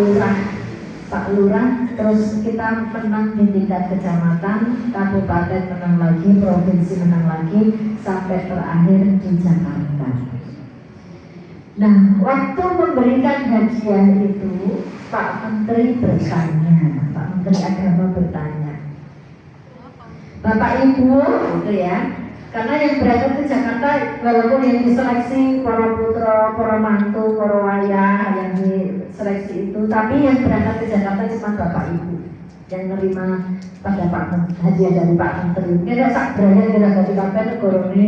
Lurah, terus kita menang di tingkat kecamatan, kabupaten menang lagi, provinsi menang lagi, sampai terakhir di Jakarta. Nah, waktu memberikan hadiah itu, Pak Menteri bertanya, Pak Menteri Agama bertanya, Bapak Ibu, gitu ya, karena yang berangkat ke Jakarta, walaupun yang diseleksi para putra, para mantu, para wayah, yang diseleksi itu, tapi yang berangkat ke Jakarta cuma Bapak Ibu yang menerima pada Pak hadiah dari Pak Menteri. Kita Sakbraya kira dari kapan koroni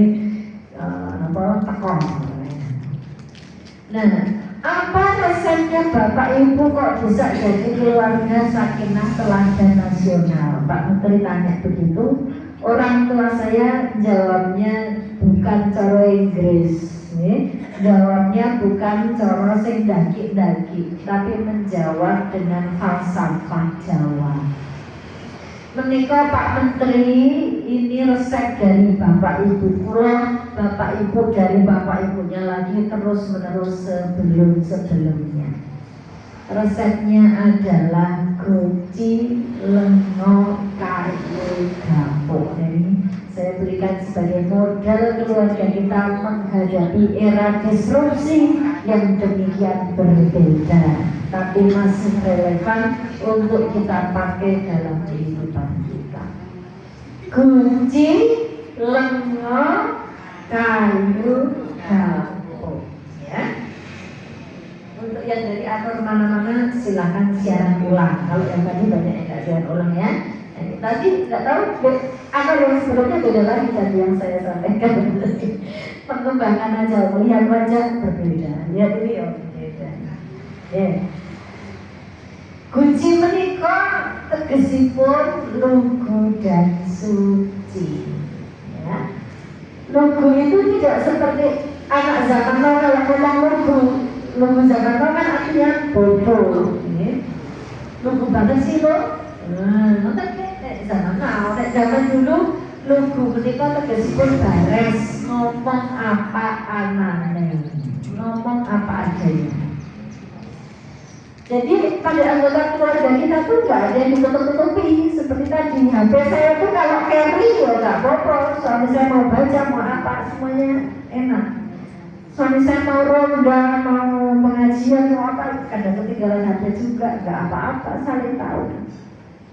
tekong. Nah, apa resepnya Bapak Ibu kok bisa jadi keluarga Sakinah Teladan Nasional? Pak Menteri tanya begitu. Orang tua saya jawabnya bukan cara Inggris, jawabnya bukan cara sing daki-daki, tapi menjawab dengan falsafah Jawa. Menikah Pak Menteri, ini resep dari Bapak Ibu pulang, Bapak Ibu dari Bapak Ibunya lagi, terus menerus sebelum-sebelumnya. Resepnya adalah guci, lengo, kayu, gapuk. Jadi saya berikan sebagai modal keluarga kita menghadapi era disrupsi yang demikian berbeda, tapi masih relevan untuk kita pakai dalam kehidupan kita. Guci, lengo, kayu, gapuk, ya. Untuk yang dari atur mana-mana silahkan siaran ulang. Kalau yang tadi banyak yang tidak siaran ulang, ya. Tadi nggak tahu apa yang sebelumnya beda lagi tadi yang saya sampaikan. Pengembangan aja, melihat wajah berbeda. Lihat ini ya berbeda. Kunci menikah tegesipun lugu dan suci. Ya. Lugu itu tidak seperti anak zaman now kalau ngomong lugu. Lugu zaman now kan artinya bodoh. Lugu banget sih lo. Nonton nek zaman now, nek zaman dulu lugu menika tegesipun bares, ngomong apa anane, ngomong apa adanya. Jadi pada anggota keluarga kita tuh nggak ada yang ditutup-tutupi seperti tadi. HP saya tuh kalau carry ya nggak apa-apa. Suami saya mau baca, mau apa, semuanya enak. Suami saya mau ronda, mau pengajian, mau apa, kadang ketinggalan HP juga, nggak apa-apa, saling tahu.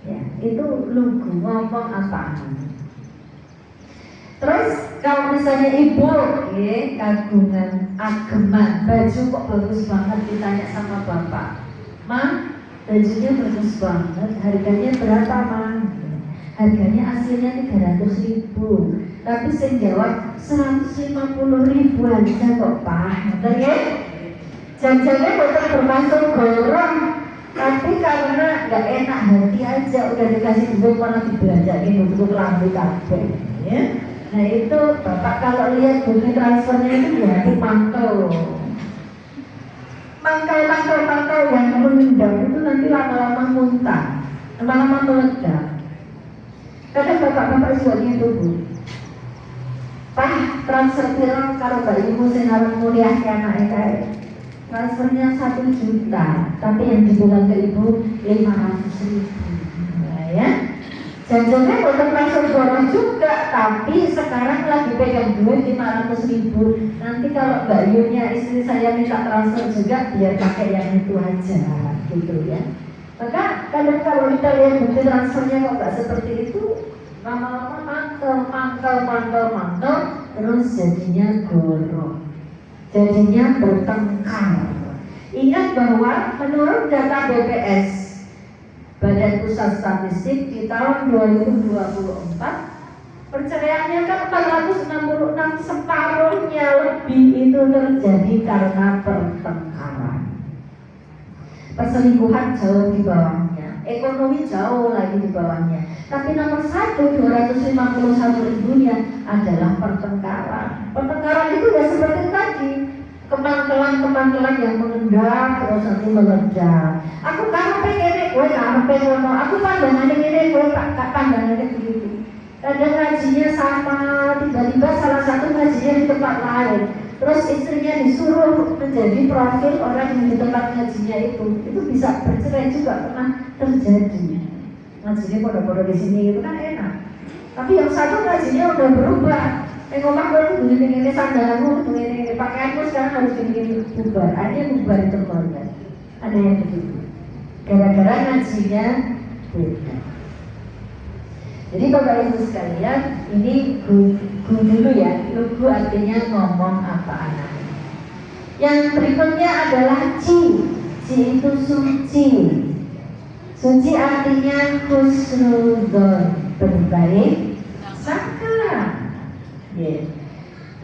Ya, itu lugu, ngomong apa. Terus kalau misalnya ibu, kagungan, ageman, baju kok bagus banget, ditanya sama bapak, Ma, bajunya bagus banget, harganya berapa, Ma? Harganya aslinya 300.000, tapi saya jawab 150.000 aja kok, Pak. Betul ya? Janjinya bukan bermasuk gorong, tapi karena nggak enak hati aja, udah dikasih duit malah dibelanjain untuk lampu kabel, ya. Nah itu bapak kalau lihat bukti transfernya itu ya mangkel, mangkel yang mengendap itu nanti lama-lama muntah, lama-lama meledak. Kadang bapak-bapak juga gitu Bu, Pak transfer pirang kalau bayimu senarang mulia ke anaknya kayak transfernya 1 juta, tapi yang dibilang ke ibu 500.000. Nah ya, janjinya bukan langsung borong juga, tapi sekarang lagi pegang duit 500.000. Nanti kalau Mbak Yunya istri saya minta transfer juga, biar pakai yang itu aja, gitu ya. Maka kalau kita lihat bukti transfernya kok nggak seperti itu, lama-lama mantel, terus jadinya gorong, jadinya bertengkar. Ingat bahwa menurut data BPS, Badan Pusat Statistik, di tahun 2024 perceraiannya kan 466, separuhnya lebih itu terjadi karena pertengkaran. Perselingkuhan jauh di bawahnya, ekonomi jauh lagi di bawahnya, tapi nomor 1 251.000-nya adalah pertengkaran. Pertengkaran itu ya seperti tadi, kemantelan yang mengendap terus nanti meledak. Aku karepe ngene, kowe karepe ngono. Aku pandangannya ngene, kowe pandangannya begitu. Kadang ngajinya sama, tiba-tiba salah satu ngajinya di tempat lain. Terus istrinya disuruh menjadi profil orang yang di tempat ngajinya itu bisa bercerai juga, pernah terjadi. Ngajinya bodoh-bodoh di sini itu kan enak. Tapi yang satu ngajinya udah berubah. Ngomong gue itu begini-begini sandalanmu, begini-begini pakaianmu sekarang harus begini bubar. Akhirnya bubar itu keluarga. Ada yang begitu. Gara-gara ngajinya beda. Jadi Bapak Ibu sekalian, ini gu dulu ya. Lugu artinya ngomong apa anaknya. Yang berikutnya adalah ci. Ci itu suci. Suci artinya husnudon, berbaik sangka. Yeah.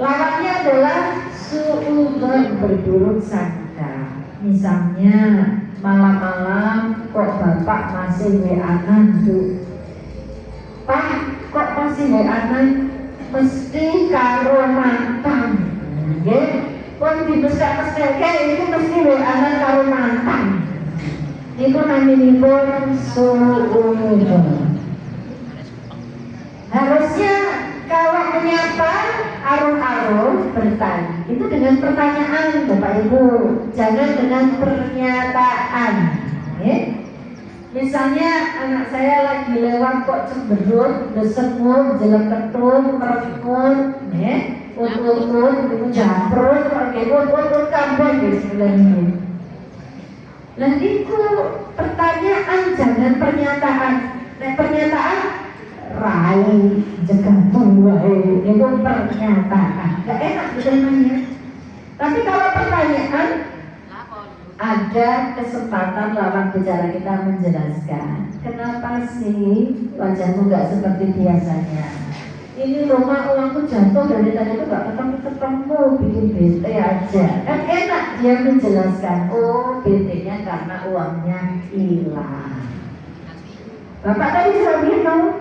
Lawannya adalah suudon, berburuk sangka. Misalnya malam-malam kok bapak masih WA-an tuh, Pak kok masih WA-an, mesti karo mantan. Nggih, kon dimesthek-mestheke itu mesti WA-an karo mantan. Iku naminipun suudon. Harusnya kalau menyapa alun-alun bertanya, itu dengan pertanyaan Bapak Ibu, jangan dengan pernyataan. Misalnya anak saya lagi lewat kok cemberut, desemur, jelek-ketut, merengkut, ut-ut, jamprut, ut-ut kabeh istilahnya. Lah itu pertanyaan, jangan pernyataan. Nah pernyataan rai jegamu wae itu pernyataan, gak enak diterimanya. Tapi kalau pertanyaan, ada kesempatan lawan bicara kita menjelaskan, kenapa sih wajahmu gak seperti biasanya? Ini rumah uangku jatuh dari tadi itu gak ketemu, bikin bete aja. Kan enak dia menjelaskan, oh bete-nya karena uangnya hilang. Bapak tadi sudah bilang,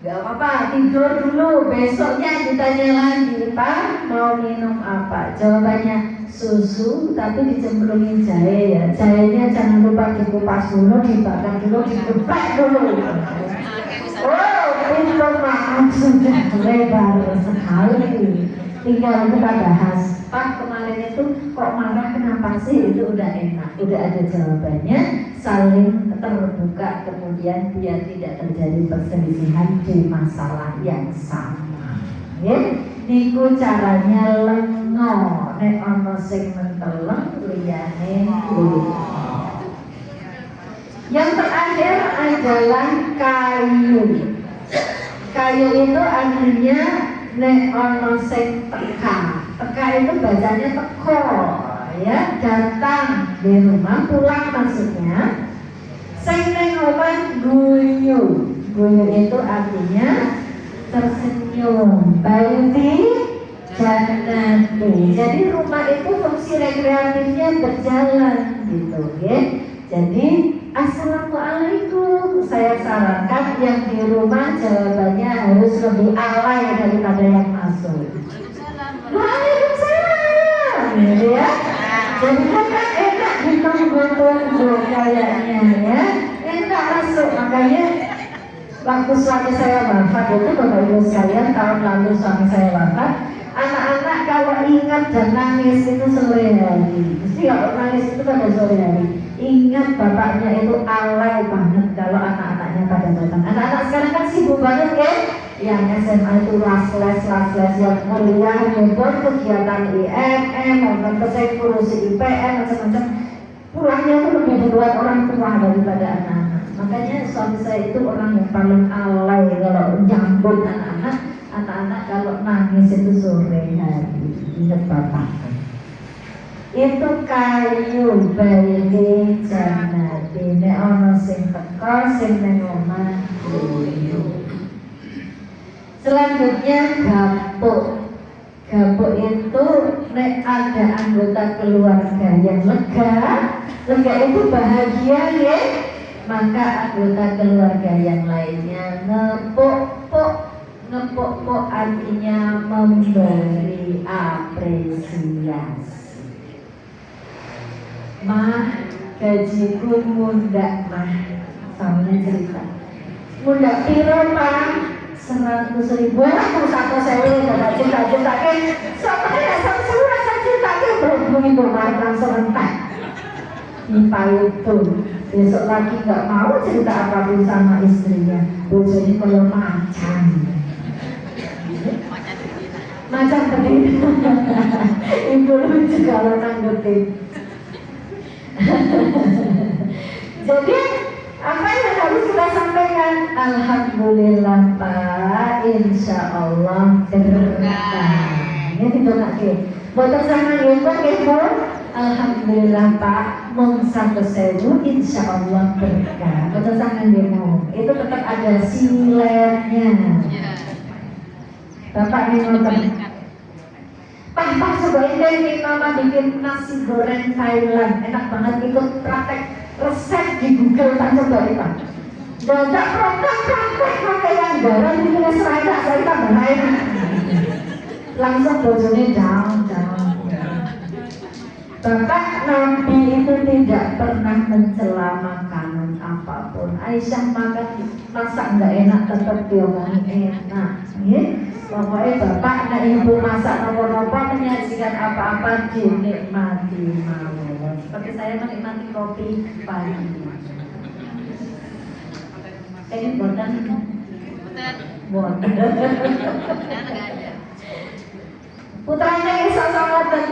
Gak apa-apa, tidur dulu, besoknya ditanya lagi, Pak mau minum apa? Jawabannya susu, tapi dicemplungin jahe ya. Jahenya jangan lupa dikupas dulu, dibakar dulu, digeprek dulu. Oh, itu maaf sudah lebar sekali. Tinggal kita bahas, Pak kemarin itu kok marah kenapa sih? Itu udah enak, udah ada jawabannya. Saling terbuka, kemudian biar tidak terjadi perselisihan di masalah yang sama. Ya, niku caranya lengo, nek ono sing menteleng liyane kulit. Yang terakhir adalah kayu. Kayu itu artinya nek ono sing teka. Teka itu bacanya teko, ya, datang di rumah, pulang maksudnya. Sing ning omah guyu. Guyu itu artinya tersenyum. Baiti jannati. Jadi rumah itu fungsi rekreatifnya berjalan gitu, ya. Jadi assalamualaikum. Saya sarankan yang di rumah jawabannya harus lebih alay daripada yang masuk. Waalaikumsalam, gitu ya. Jadi kan enak ditunggu-tunggu kayaknya ya. Enak masuk, makanya waktu suami saya wafat itu Bapak Ibu sekalian, tahun lalu suami saya wafat. Anak-anak kalau ingat dan nangis itu sore hari. Mesti kalau nangis itu pada sore hari. Ingat bapaknya itu alay banget kalau anak-anaknya pada datang. Anak-anak sekarang kan sibuk banget ya. Yang SMA itu las-les, yang kuliah, nyebut kegiatan IMM, nonton ngurusi IPM, macam-macam. Pulangnya itu lebih duluan orang tua daripada anak-anak. Makanya suami saya itu orang yang paling alay kalau nyambut anak-anak. Anak-anak kalau nangis itu sore hari. Ingat bapak. Itu kayu bayi jannati. Nek ono sing teko sing ning omah guyu. Selanjutnya gapuk. Gapuk itu nek ada anggota keluarga yang lega itu bahagia ya, maka anggota keluarga yang lainnya ngepuk-puk. Ngepuk-puk artinya memberi apresiasi. Mah, gajiku mundak mah, sama cerita. Mundak piro mah? 100.000. Aku 100.000 dapat juta-juta kan? Soalnya 100.000 juta kan berhubungi bermain langsung entak. Nipa itu besok lagi nggak mau cerita apapun sama istrinya. Bojone kalau macan. Macan tadi. Ibu lucu kalau nanggepin. Jadi apa yang harus kita sampaikan? Alhamdulillah Pak, insya Allah berkah. Ini didongake. Boten sama nggih Ibu. Alhamdulillah Pak, mung 100.000 insya Allah berkah. Boten sama nggih. Itu tetap ada siletnya. Bapak nih nonton. Pak sebaiknya ini mama bikin nasi goreng Thailand, enak banget, ikut praktek resep di Google, tak coba nih Pak. Tidak praktek pakai yang garam ini kena seraya, saya tambah lain. Langsung bojone down. Bapak Nabi itu tidak pernah mencela makanan apapun. Aisyah makan masak nggak enak tetap diomongin enak, ya. Pokoknya bapak nak ibu masak nopo-nopo menyajikan apa-apa dinikmati mawon. Seperti saya menikmati kopi pagi. Ini boten. Putranya iso ngoten.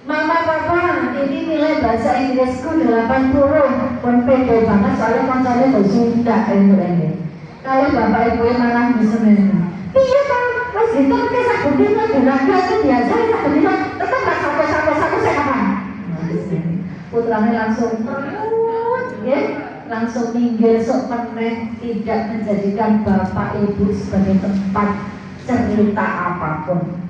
Mama papa, ini nilai bahasa Inggrisku 80. Pun pede banget soalnya koncone bahasa Sunda ini. Kalau bapak ibu malah bisa menang. Iya Pak, Mas Dito kita sabudin lah belaga itu diajari sabudin lah tetap gak satu saya kapan? Putranya langsung ya, langsung minggir sok meneh, tidak menjadikan bapak ibu sebagai tempat cerita apapun.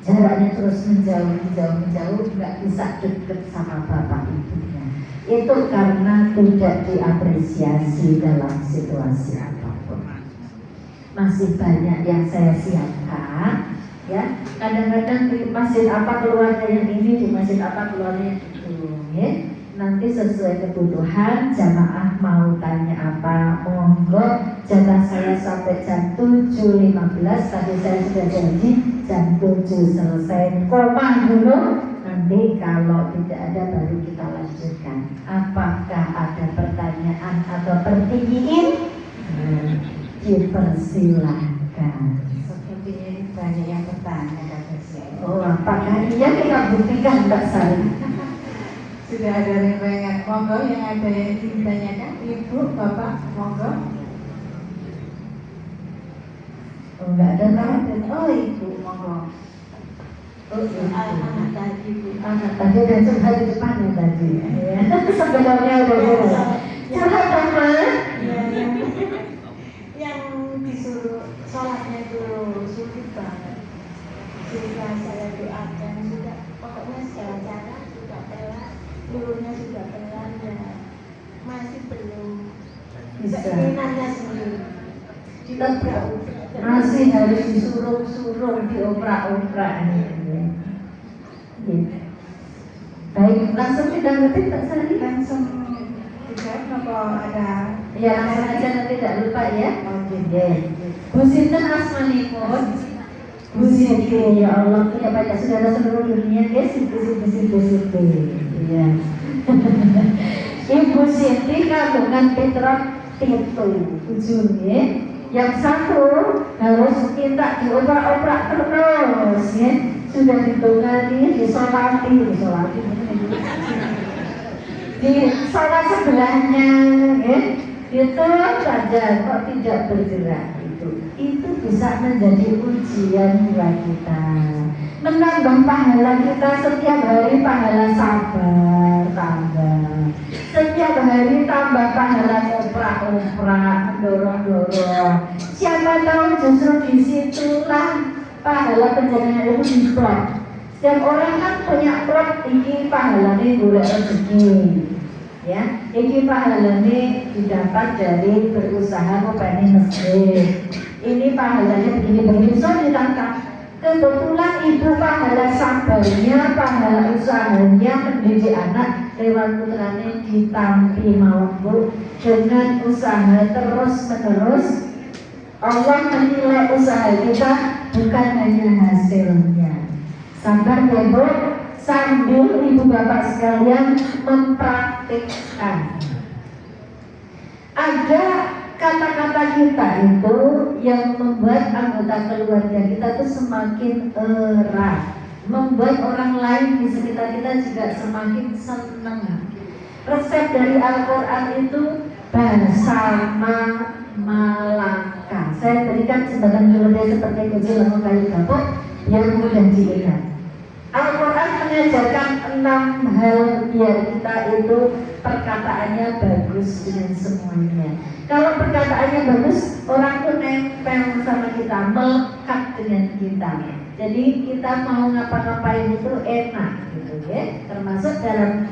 Jaraknya terus menjauh, nggak bisa deket sama bapak ibunya. Itu karena tidak diapresiasi dalam situasi apapun. masih banyak yang saya siapkan. Ya, kadang-kadang di masjid apa keluarnya yang ini, di masjid apa keluarnya yang itu. Ya. Nanti sesuai kebutuhan jamaah mau tanya apa, monggo. Jatah saya sampai jam 7.15. Tadi saya sudah janji jam 7 selesai koma dulu. Nanti kalau tidak ada baru kita lanjutkan. Apakah ada pertanyaan atau pertanyaan? Dipersilahkan. Sepertinya ini banyak yang bertanya kata saya. Oh, apakah iya kita buktikan Mbak Sari? Sudah ada ringan, monggo yang ada yang ingin ditanyakan, Ibu, Bapak, monggo. Oh, enggak ada kan? Oh, Ibu, monggo. Oh, Anak tadi, Bu. anak tadi udah curhat di depan ya tadi. Ya. Sebenarnya udah curhat. Curhat apa? Ya, yang disuruh sholatnya itu sulit banget. Jika saya doakan sudah, pokoknya segala cara sudah telat, turunnya sudah telat, ya masih belum Bisa. keinginannya sendiri. Masih harus disuruh-suruh dioprak-oprak ini. Ya. Baik, langsung kita ngetik tak Sari? Langsung tidak apa ada. Ya langsung aja nanti tidak lupa ya. Oke. Bu Sinten asmanipun? Bu Siti, ya Allah punya banyak saudara seluruh dunia guys. Ibu Siti, ya. Ibu Siti kandungan Petrot Tito ujungnya. Yang satu harus minta dioprak-oprak terus ya. Sudah ditunggangi, disolati di sholat sebelahnya ya. Itu saja kok tidak bergerak itu bisa menjadi ujian buat kita, menambah pahala kita setiap hari, pahala sabar tambah, setiap hari tambah pahala oprak-oprak, dorong-dorong. Siapa tahu justru disitulah pahala penjalanan itu diplot. Setiap orang kan punya plot, ini pahalanya golek rezeki. Ya, ini pahalanya didapat dari berusaha membangun masjid. Ini pahalanya begini-begini, so ditangkap. Kebetulan ibu pahala sabarnya, pahala usahanya mendidik anak lewat putranya ditampi mampu dengan usaha terus-menerus. Allah menilai usaha kita bukan hanya hasilnya. Sabar ya Bu, sambil ibu bapak sekalian mempraktikkan. Ada kata-kata kita itu yang membuat anggota keluarga kita itu semakin erat, membuat orang lain di sekitar kita juga semakin senang. Resep dari Al-Quran itu bersama Malaka. Saya berikan jembatan dulu seperti kecil lalu kayu kapuk biar mudah diingat. Al-Quran mengajarkan 6 hal biar kita itu perkataannya bagus dengan semuanya. Kalau perkataannya bagus, orang tuh nempel sama kita, melekat dengan kita. Jadi kita mau ngapa-ngapain itu enak gitu ya. Termasuk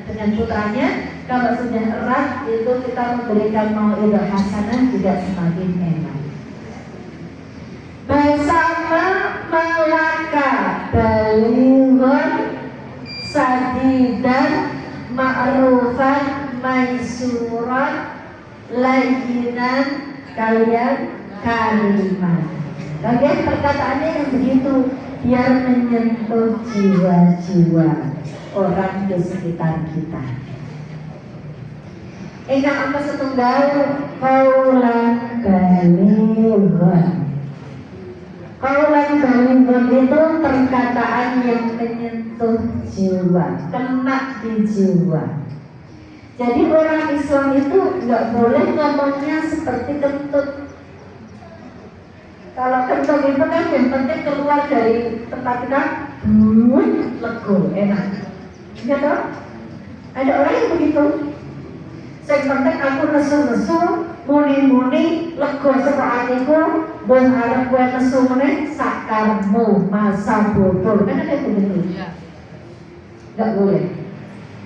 dengan putranya, kalau sudah erat itu kita memberikan mau'idhah hasanah juga semakin enak. Bersama Malaka balighun sadidan ma'rufan maisuran layyinan kalian kalimat. Bagian perkataannya yang begitu biar menyentuh jiwa-jiwa orang di sekitar kita. Ingkang apa setunggal qaulan balighun. Qaulan balighun itu perkataan yang menyentuh jiwa, kena di jiwa. Jadi orang Islam itu nggak boleh ngomongnya seperti kentut. Kalau kentut itu kan yang penting keluar dari tempat kita, lego, enak. Ya toh? Ada orang yang begitu. Yang penting aku nesu-nesu, muni-muni, lego saka atiku, bon arep kowe nesu meneh sakarmu masa bodoh. Kan ada begitu. Nggak boleh.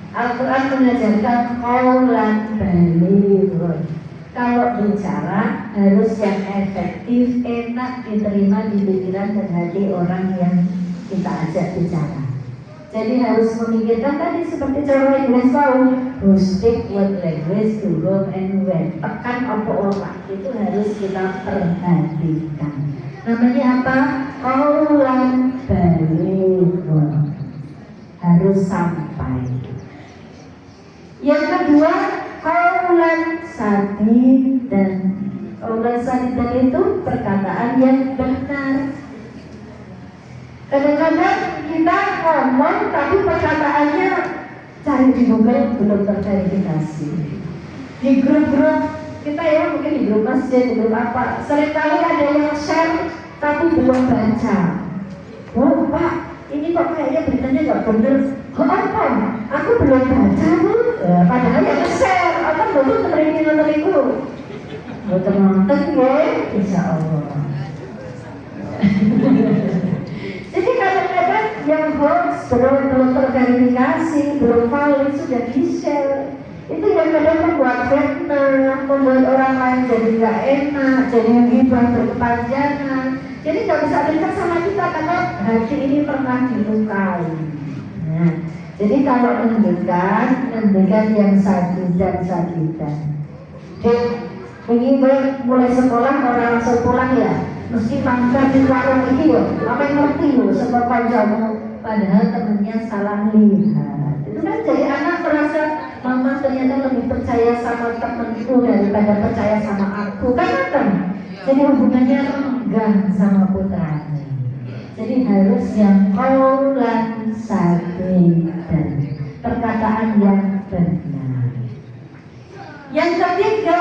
Al-Quran mengajarkan qaulan balighun. Kalau bicara harus yang efektif, enak diterima di pikiran dan hati orang yang kita ajak bicara. Jadi harus memikirkan tadi seperti cara Inggris tahu, who speak what language to whom and when. Tekan apa orang itu harus kita perhatikan. Namanya apa? Qaulan baligh. Harus sampai. Yang kedua, qaulan sadidan. Qaulan sadidan itu perkataan yang benar. Kadang-kadang kita ngomong tapi perkataannya cari di Google belum terverifikasi. Di grup-grup kita ya, mungkin di grup masjid, di grup apa, seringkali ada yang share tapi belum baca. Oh Pak, ini kok kayaknya beritanya nggak bener. Oh apa? Aku belum baca tuh. Padahal yang share, apa belum terima. Betul nonton ya, insya Allah. Jadi kadang-kadang yang hoax belum terverifikasi, belum valid sudah di-share. Itu yang kadang membuat fitnah, membuat orang lain jadi nggak enak, jadi gibah berkepanjangan. Jadi nggak bisa dekat sama kita karena hati ini pernah dilukai. Nah, jadi kalau ngendikan yang sadidan. Begini mulai sekolah orang langsung pulang ya. Mesti makan di warung ini yo, apa yang ngerti yo, sebab kancamu. Padahal temennya salah lihat. Itu kan jadi anak merasa mama ternyata lebih percaya sama temenku daripada percaya sama aku. Kan? Jadi hubungannya renggang sama putranya. Jadi harus yang qaulan sadidan, perkataan yang benar. Yang ketiga,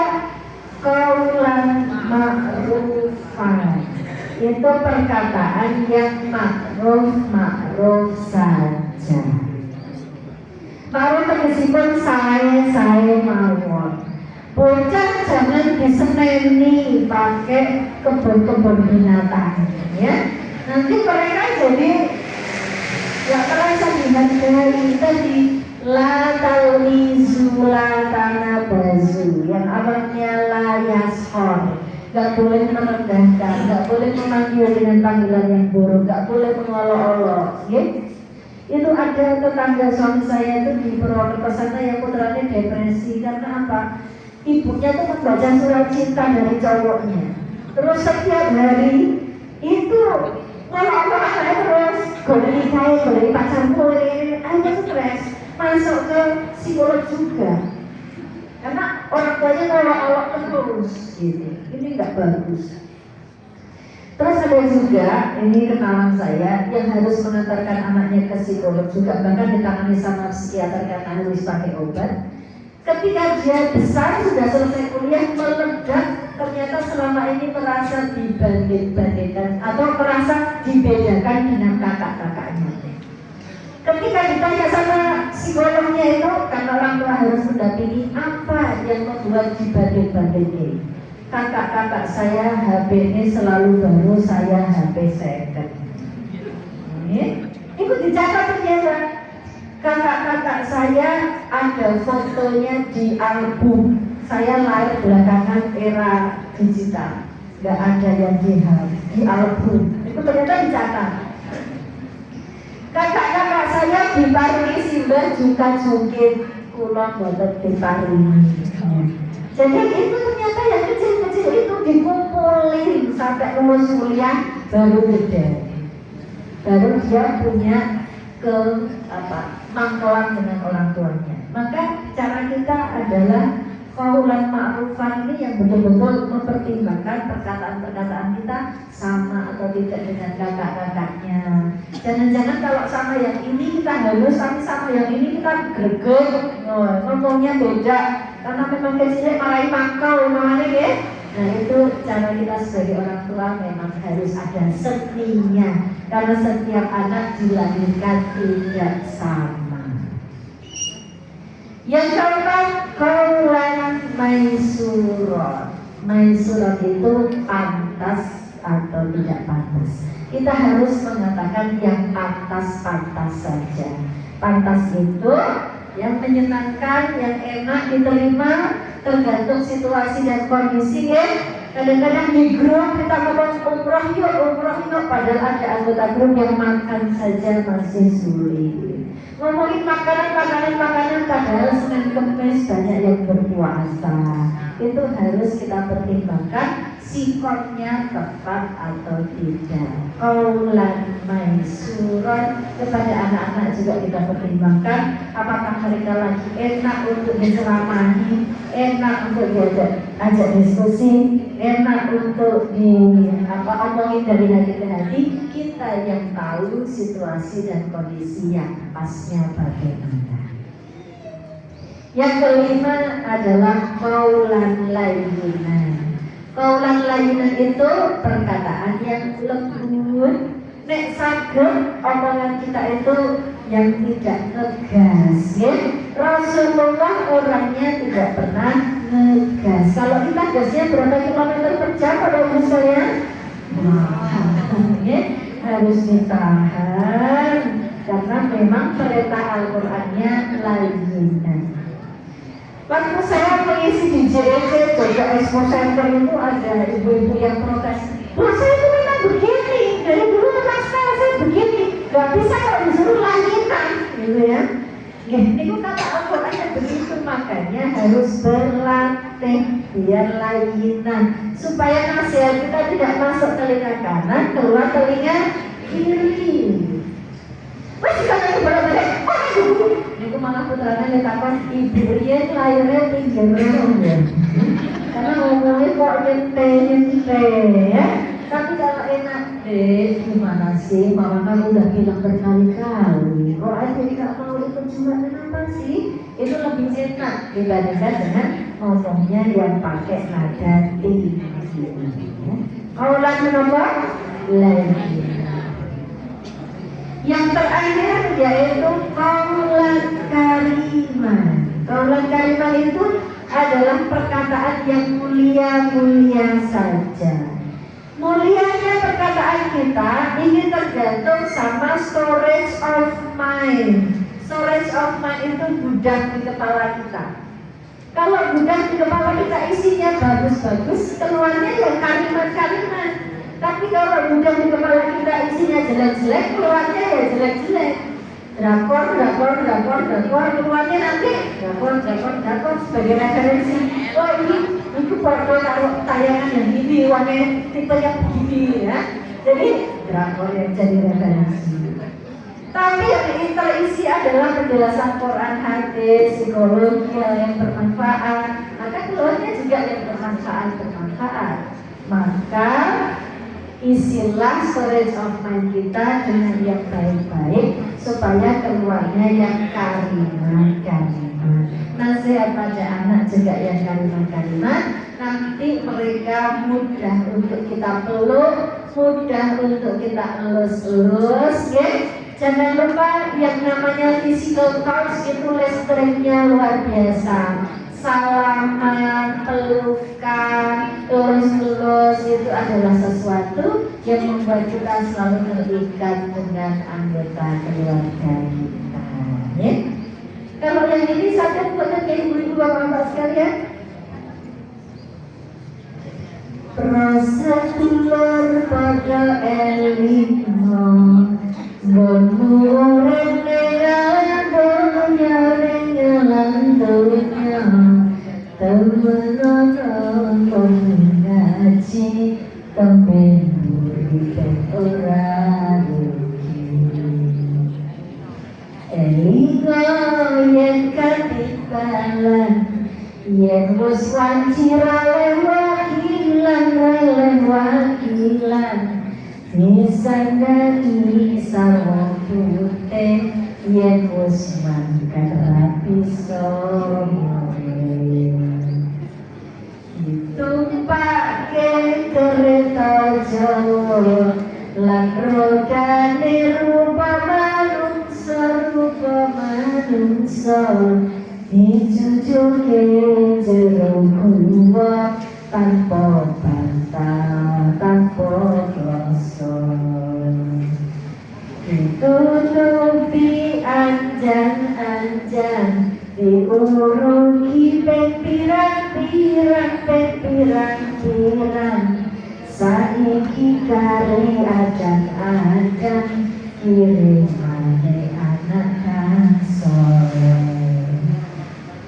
qaulan ma'rufan, itu perkataan yang ma'ruf saja. Ma'ruf tegesipun saya mawon. Bocah jangan diseneni pakai kebun-kebun binatang ya. Nanti mereka jadi nggak terasa dihargai. Tadi la talmizu la tanabazu, yang awalnya la yashor, nggak boleh merendahkan, nggak boleh memanggil dengan panggilan yang buruk, nggak boleh mengolok-olok ya. Itu ada tetangga suami saya itu di Purwokerto sana yang putranya depresi karena apa? Ibunya tuh membaca surat cinta dari cowoknya, terus setiap hari itu ngolok-olok anaknya terus, boleh nikahin, boleh pacarmu, akhirnya stres. Masuk ke psikolog juga karena orang tuanya ngolok-olok terus gitu. Ini nggak bagus. Terus ada juga, ini kenalan saya yang harus mengantarkan anaknya ke psikolog juga, bahkan ditangani sama psikiater karena harus pakai obat. Ketika dia besar, sudah selesai kuliah, meledak, ternyata selama ini merasa dibanding-bandingkan atau merasa dibedakan dengan kakak-kakaknya. Ketika ditanya sama psikolognya itu, karena orang tua harus mendampingi, apa yang membuat dibanding-bandingin? Kakak-kakak saya HP-nya selalu baru, saya HP second. Itu dicatat ternyata. Kakak-kakak saya ada fotonya di album. Saya lahir belakangan era digital, nggak ada yang di album. Itu ternyata dicatat. Kakak-kakak saya diparingi simbah juga jungkit, kula boten diparingi. Jadi itu ternyata yang kecil-kecil itu dikumpulin sampai lulus kuliah baru gede. Baru dia punya mangkelan dengan orang tuanya. Maka cara kita adalah qaulan ma'rufan ini yang betul-betul mempertimbangkan perkataan-perkataan kita sama atau tidak dengan kakak-kakaknya. Jangan-jangan kalau sama yang ini kita halus, tapi sama yang ini kita greget, ngomongnya beda. Karena memang kecilnya marahin mangkau, namanya ya. Nah itu cara kita sebagai orang tua memang harus ada seninya. Karena setiap anak dilahirkan tidak sama. Yang keempat, qaulan maisuron. Maisuron itu pantas atau tidak pantas. Kita harus mengatakan yang pantas-pantas saja. Pantas itu yang menyenangkan, yang enak diterima, tergantung situasi dan kondisi ya. Kadang-kadang di grup kita ngomong umroh yuk, padahal ada anggota grup yang makan saja masih sulit. Ngomongin makanan, padahal Senin Kemis banyak yang berpuasa. Itu harus kita pertimbangkan sikonnya tepat atau tidak. Qaulan maisuran, kepada anak-anak juga kita pertimbangkan apakah mereka lagi enak untuk diceramahi, enak untuk diajak diskusi, enak untuk omongin dari hati ke hati. Kita yang tahu situasi dan kondisi yang pasnya bagaimana. Yang kelima adalah qaulan layyinan. Qaulan layyinan itu perkataan yang lembut. Nek saged omongan kita itu yang tidak ngegas ya. Rasulullah orangnya tidak pernah ngegas. Kalau kita gasnya berapa kilometer per jam pada umur saya? Ya, harus ditahan karena memang perintah Al-Qur'annya layyinan. Waktu saya mengisi di JEC Jogja Expo Center itu ada ibu-ibu yang protes. Loh, saya itu memang begini, dari dulu memang saya begini, gak bisa kalau disuruh layinan, gitu ya. Itu kata Al-Qurannya begitu, makanya harus berlatih biar layinan, supaya nasihat kita tidak masuk telinga kanan, keluar telinga kiri. Wah, sekarang itu benar-benar, itu malah putranya letakkan ibu Rian lahirnya pinggir ya. Karena ngomongnya kok nyente ya. Tapi kalau enak deh, gimana sih? Mama kan udah bilang berkali-kali. Kok aja nggak mau ikut juga, kenapa sih? Itu lebih enak dibandingkan dengan ngomongnya yang pakai nada tinggi. Qaulan nomor lagi. Yang terakhir yaitu qaulan karimah. Qaulan karimah itu adalah perkataan yang mulia-mulia saja. Mulianya perkataan kita ini tergantung sama storage of mind. Storage of mind itu gudang di kepala kita. Kalau gudang di kepala kita isinya bagus-bagus, keluarnya ya kalimat-kalimat. Tapi kalau gudang di kepala kita isinya jelek-jelek, keluarnya ya jelek-jelek. Drakor, keluarnya nanti drakor sebagai referensi. Oh ini foto taruh tayangan yang ini, warnanya tipe yang begini ya. Jadi drakor yang jadi referensi. Tapi yang terisi adalah penjelasan Quran, hadis, psikologi yang bermanfaat. Maka keluarnya juga yang bermanfaat. Maka isilah storage of mind kita dengan yang baik-baik supaya keluarnya yang kalimat-kalimat. Nasihat pada anak juga yang kalimat-kalimat. Nanti mereka mudah untuk kita peluk, mudah untuk kita elus-elus ya. Jangan lupa yang namanya physical touch itu listriknya luar biasa. Salaman, pelukan, elus-elus itu adalah sesuatu yang membuat kita selalu terikat dengan anggota keluarga kita ya. Kalau yang ini sadar buat ibu-ibu bapak-bapak sekalian. Prasetulur pada elino Gomuren dengan dunia rengelantunya temen-temen mengaji temen berikan orang Elingo yang katibalan yang bos wancira wakilan Nisandani sarwa putih yen wis mangkat rapi ditumpake kereta Jawa lan rodane rupa manungsa dijujuke jero gua tanpa bantah tanpa rasa ditutupi anjan-anjan diurugi pirang-pirang saiki kare adan-adan kirimane anak kang soleh.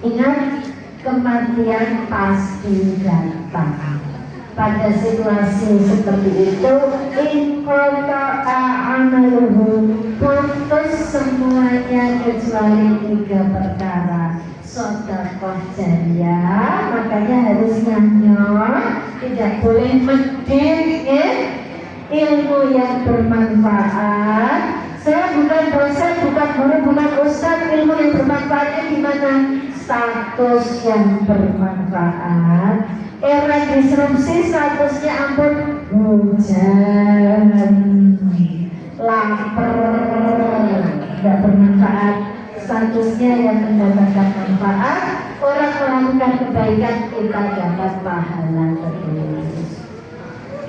Ingat, kematian pasti datang. Pada situasi seperti itu, inkota amaluhu, putus semuanya kecuali 3 perkara. Sedekah jariyah, makanya harus nyanyor, tidak boleh medit, ya. Ilmu yang bermanfaat. Saya bukan dosen, bukan guru, bukan ustaz. Ilmu yang bermanfaatnya gimana? Status yang bermanfaat. Era disrupsi statusnya ampun hujan, lapar, tidak bermanfaat. Statusnya yang mendapatkan manfaat, orang melakukan kebaikan kita dapat pahala terus.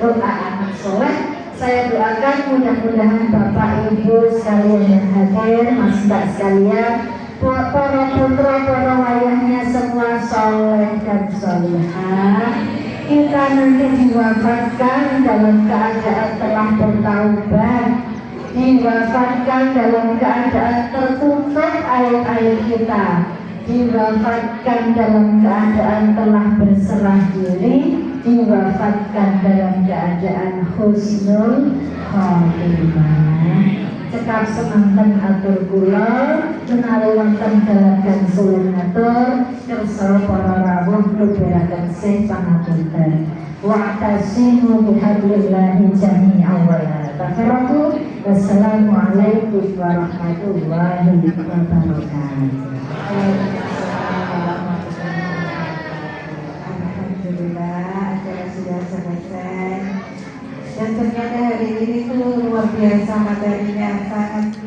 Doa anak soleh, saya doakan mudah-mudahan Bapak Ibu sekalian yang hadir, Mas Mbak sekalian, para putra, para wayahnya semua soleh dan solehah. Kita nanti diwafatkan dalam keadaan telah bertaubat, diwafatkan dalam keadaan tertutup aib-aib kita, diwafatkan dalam keadaan telah berserah diri, diwafatkan dalam keadaan husnul khotimah. Cekap semanten atur kula menawi wonten dalagan suwun atur kersa para rawuh nglebaraken sih pangapunten. Wa'tasimu bihablillahi jami'an wa la tafarraqu. Wassalamualaikum warahmatullahi wabarakatuh. Alhamdulillah, acara sudah selesai. Dan ternyata hari ini tuh luar biasa materinya, sangat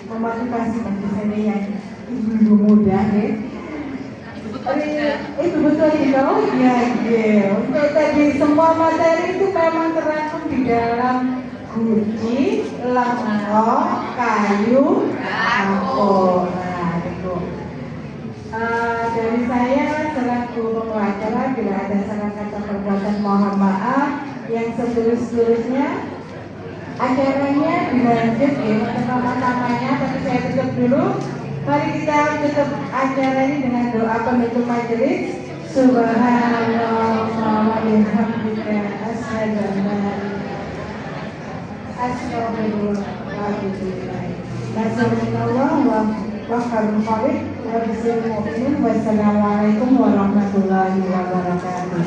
memotivasi bagi saya yang ibu-ibu muda, ya. Itu betul ya, ya. Untuk tadi semua materi itu memang terangkum di dalam guci, lengo, kayu, aku. Nah, itu. Dari saya selaku pengacara, bila ada salah kata perbuatan mohon maaf. Yang setulus-tulusnya acaranya dilanjut ya pertama-tamanya, tapi saya tutup dulu. Mari kita tutup acara ini dengan doa penutup majelis. Subhanallah wa bihamdika asyhadu an la ilaha illa anta Wassalamualaikum warahmatullahi wabarakatuh.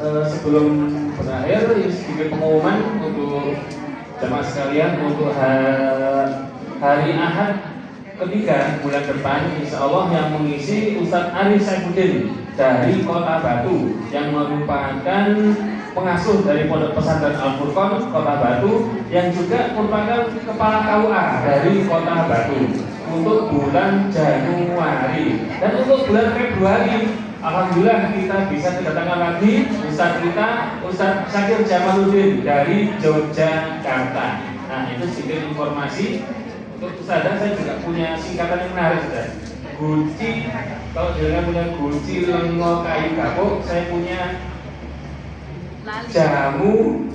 Sebelum berakhir, sedikit pengumuman untuk jamaah sekalian untuk hari Ahad ketiga bulan depan, insya Allah yang mengisi Ustadz Ari Saifuddin dari Kota Batu yang merupakan pengasuh dari Pondok Pesantren Al-Furqon Kota Batu yang juga merupakan kepala KUA dari Kota Batu untuk bulan Januari. Dan untuk bulan Februari, alhamdulillah kita bisa kedatangan lagi Ustadz kita, Ustadz Syakir Jamaluddin dari Yogyakarta. Nah, itu sedikit informasi. Untuk Ustazah, saya juga punya singkatan yang menarik, Ustaz. Guci, kalau jangan punya guci, lengo, kayu, gapuk, saya punya jamu,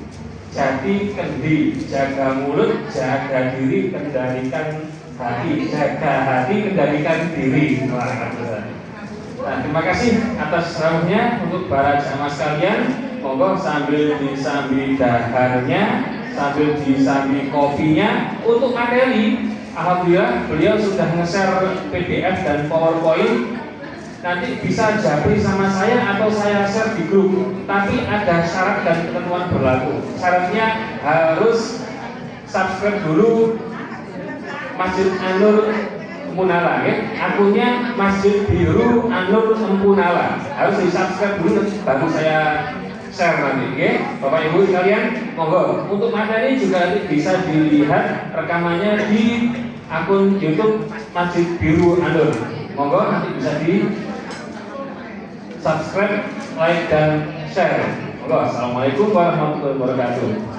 jati, kendi, jaga mulut, jaga diri, kendalikan hati, jaga hati, kendalikan diri. Nah, terima kasih atas rawuhnya untuk para jamaah sekalian. Monggo sambil disambi daharnya, sambil disambi kopinya. Untuk materi, alhamdulillah beliau sudah nge-share PDF dan PowerPoint. Nanti bisa japri sama saya atau saya share di grup. Tapi ada syarat dan ketentuan berlaku. Syaratnya harus subscribe dulu Masjid An-Nur Munala, ya. Akunnya Masjid Biru An-Nur Munala. Harus di subscribe dulu baru saya share nanti, ya. Bapak Ibu sekalian, monggo. Untuk materi juga nanti bisa dilihat rekamannya di akun YouTube Masjid Biru An-Nur. Monggo nanti bisa di subscribe, like dan share. Assalamualaikum warahmatullahi wabarakatuh.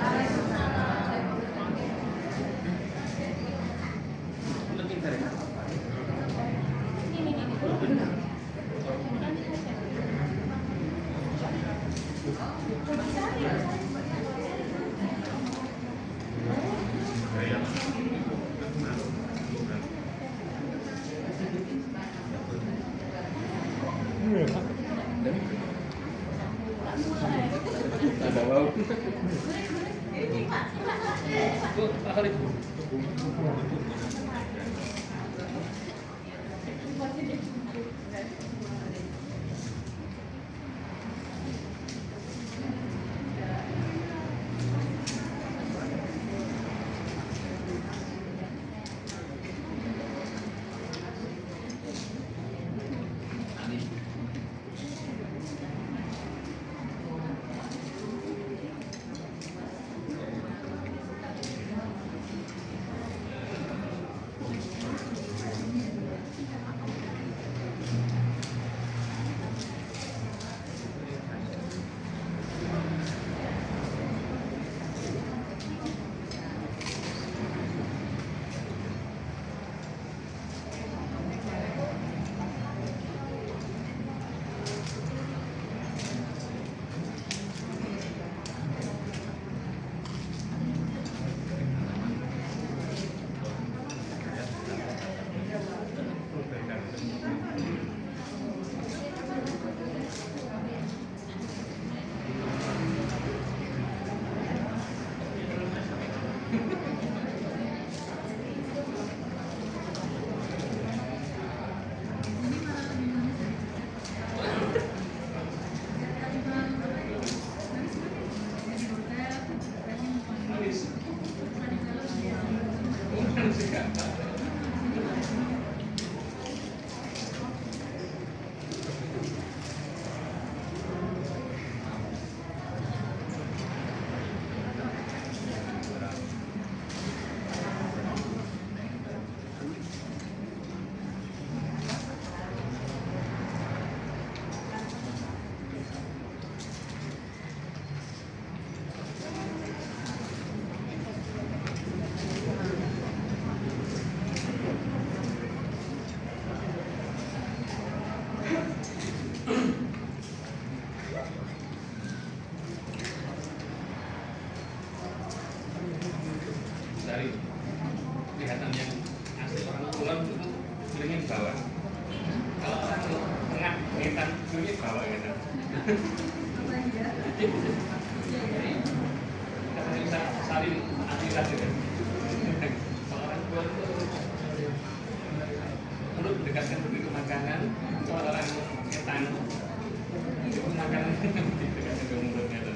Dari kelihatan yang asli orang Kulon itu kulingnya di bawah. Kalau orang tengah ngetan kulingnya di bawah gitu. Kita bisa saling akhirat gitu. Kalau orang Kulon itu mulut mendekatkan begitu makanan, kalau orang ngetan itu makanan mendekatkan ke mulutnya tuh.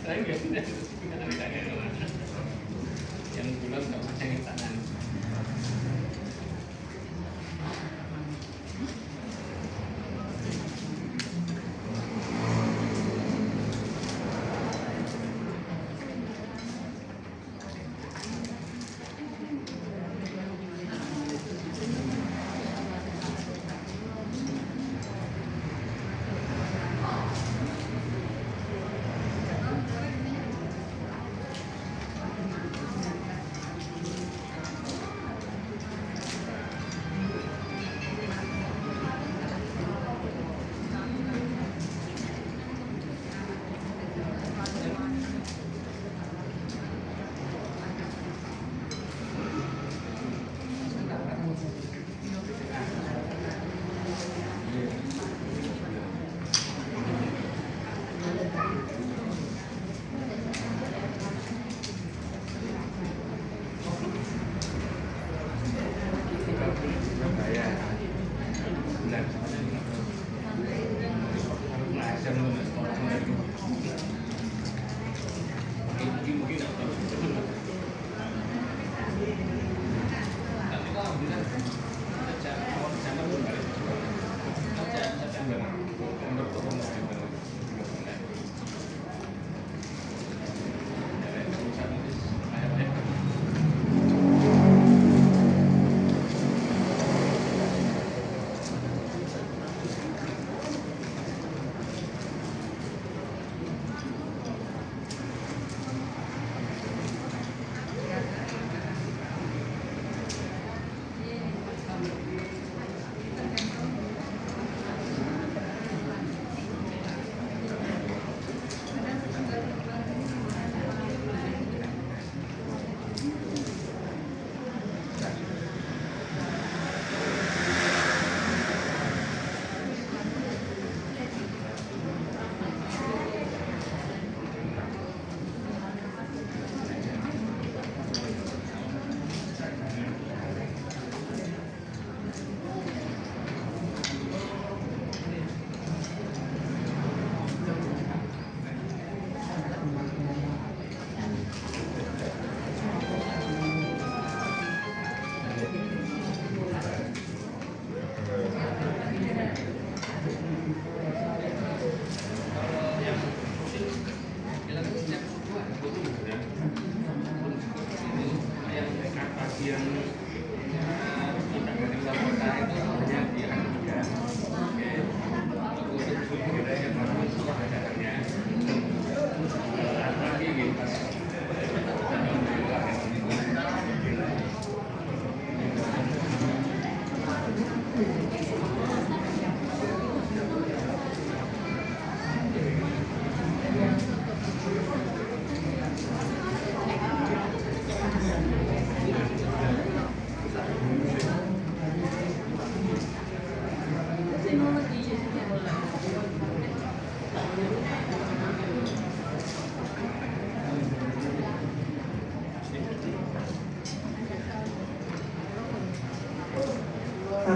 Saya nggak tidak yang bulan nggak macam tangan.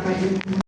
Bapak Ibu.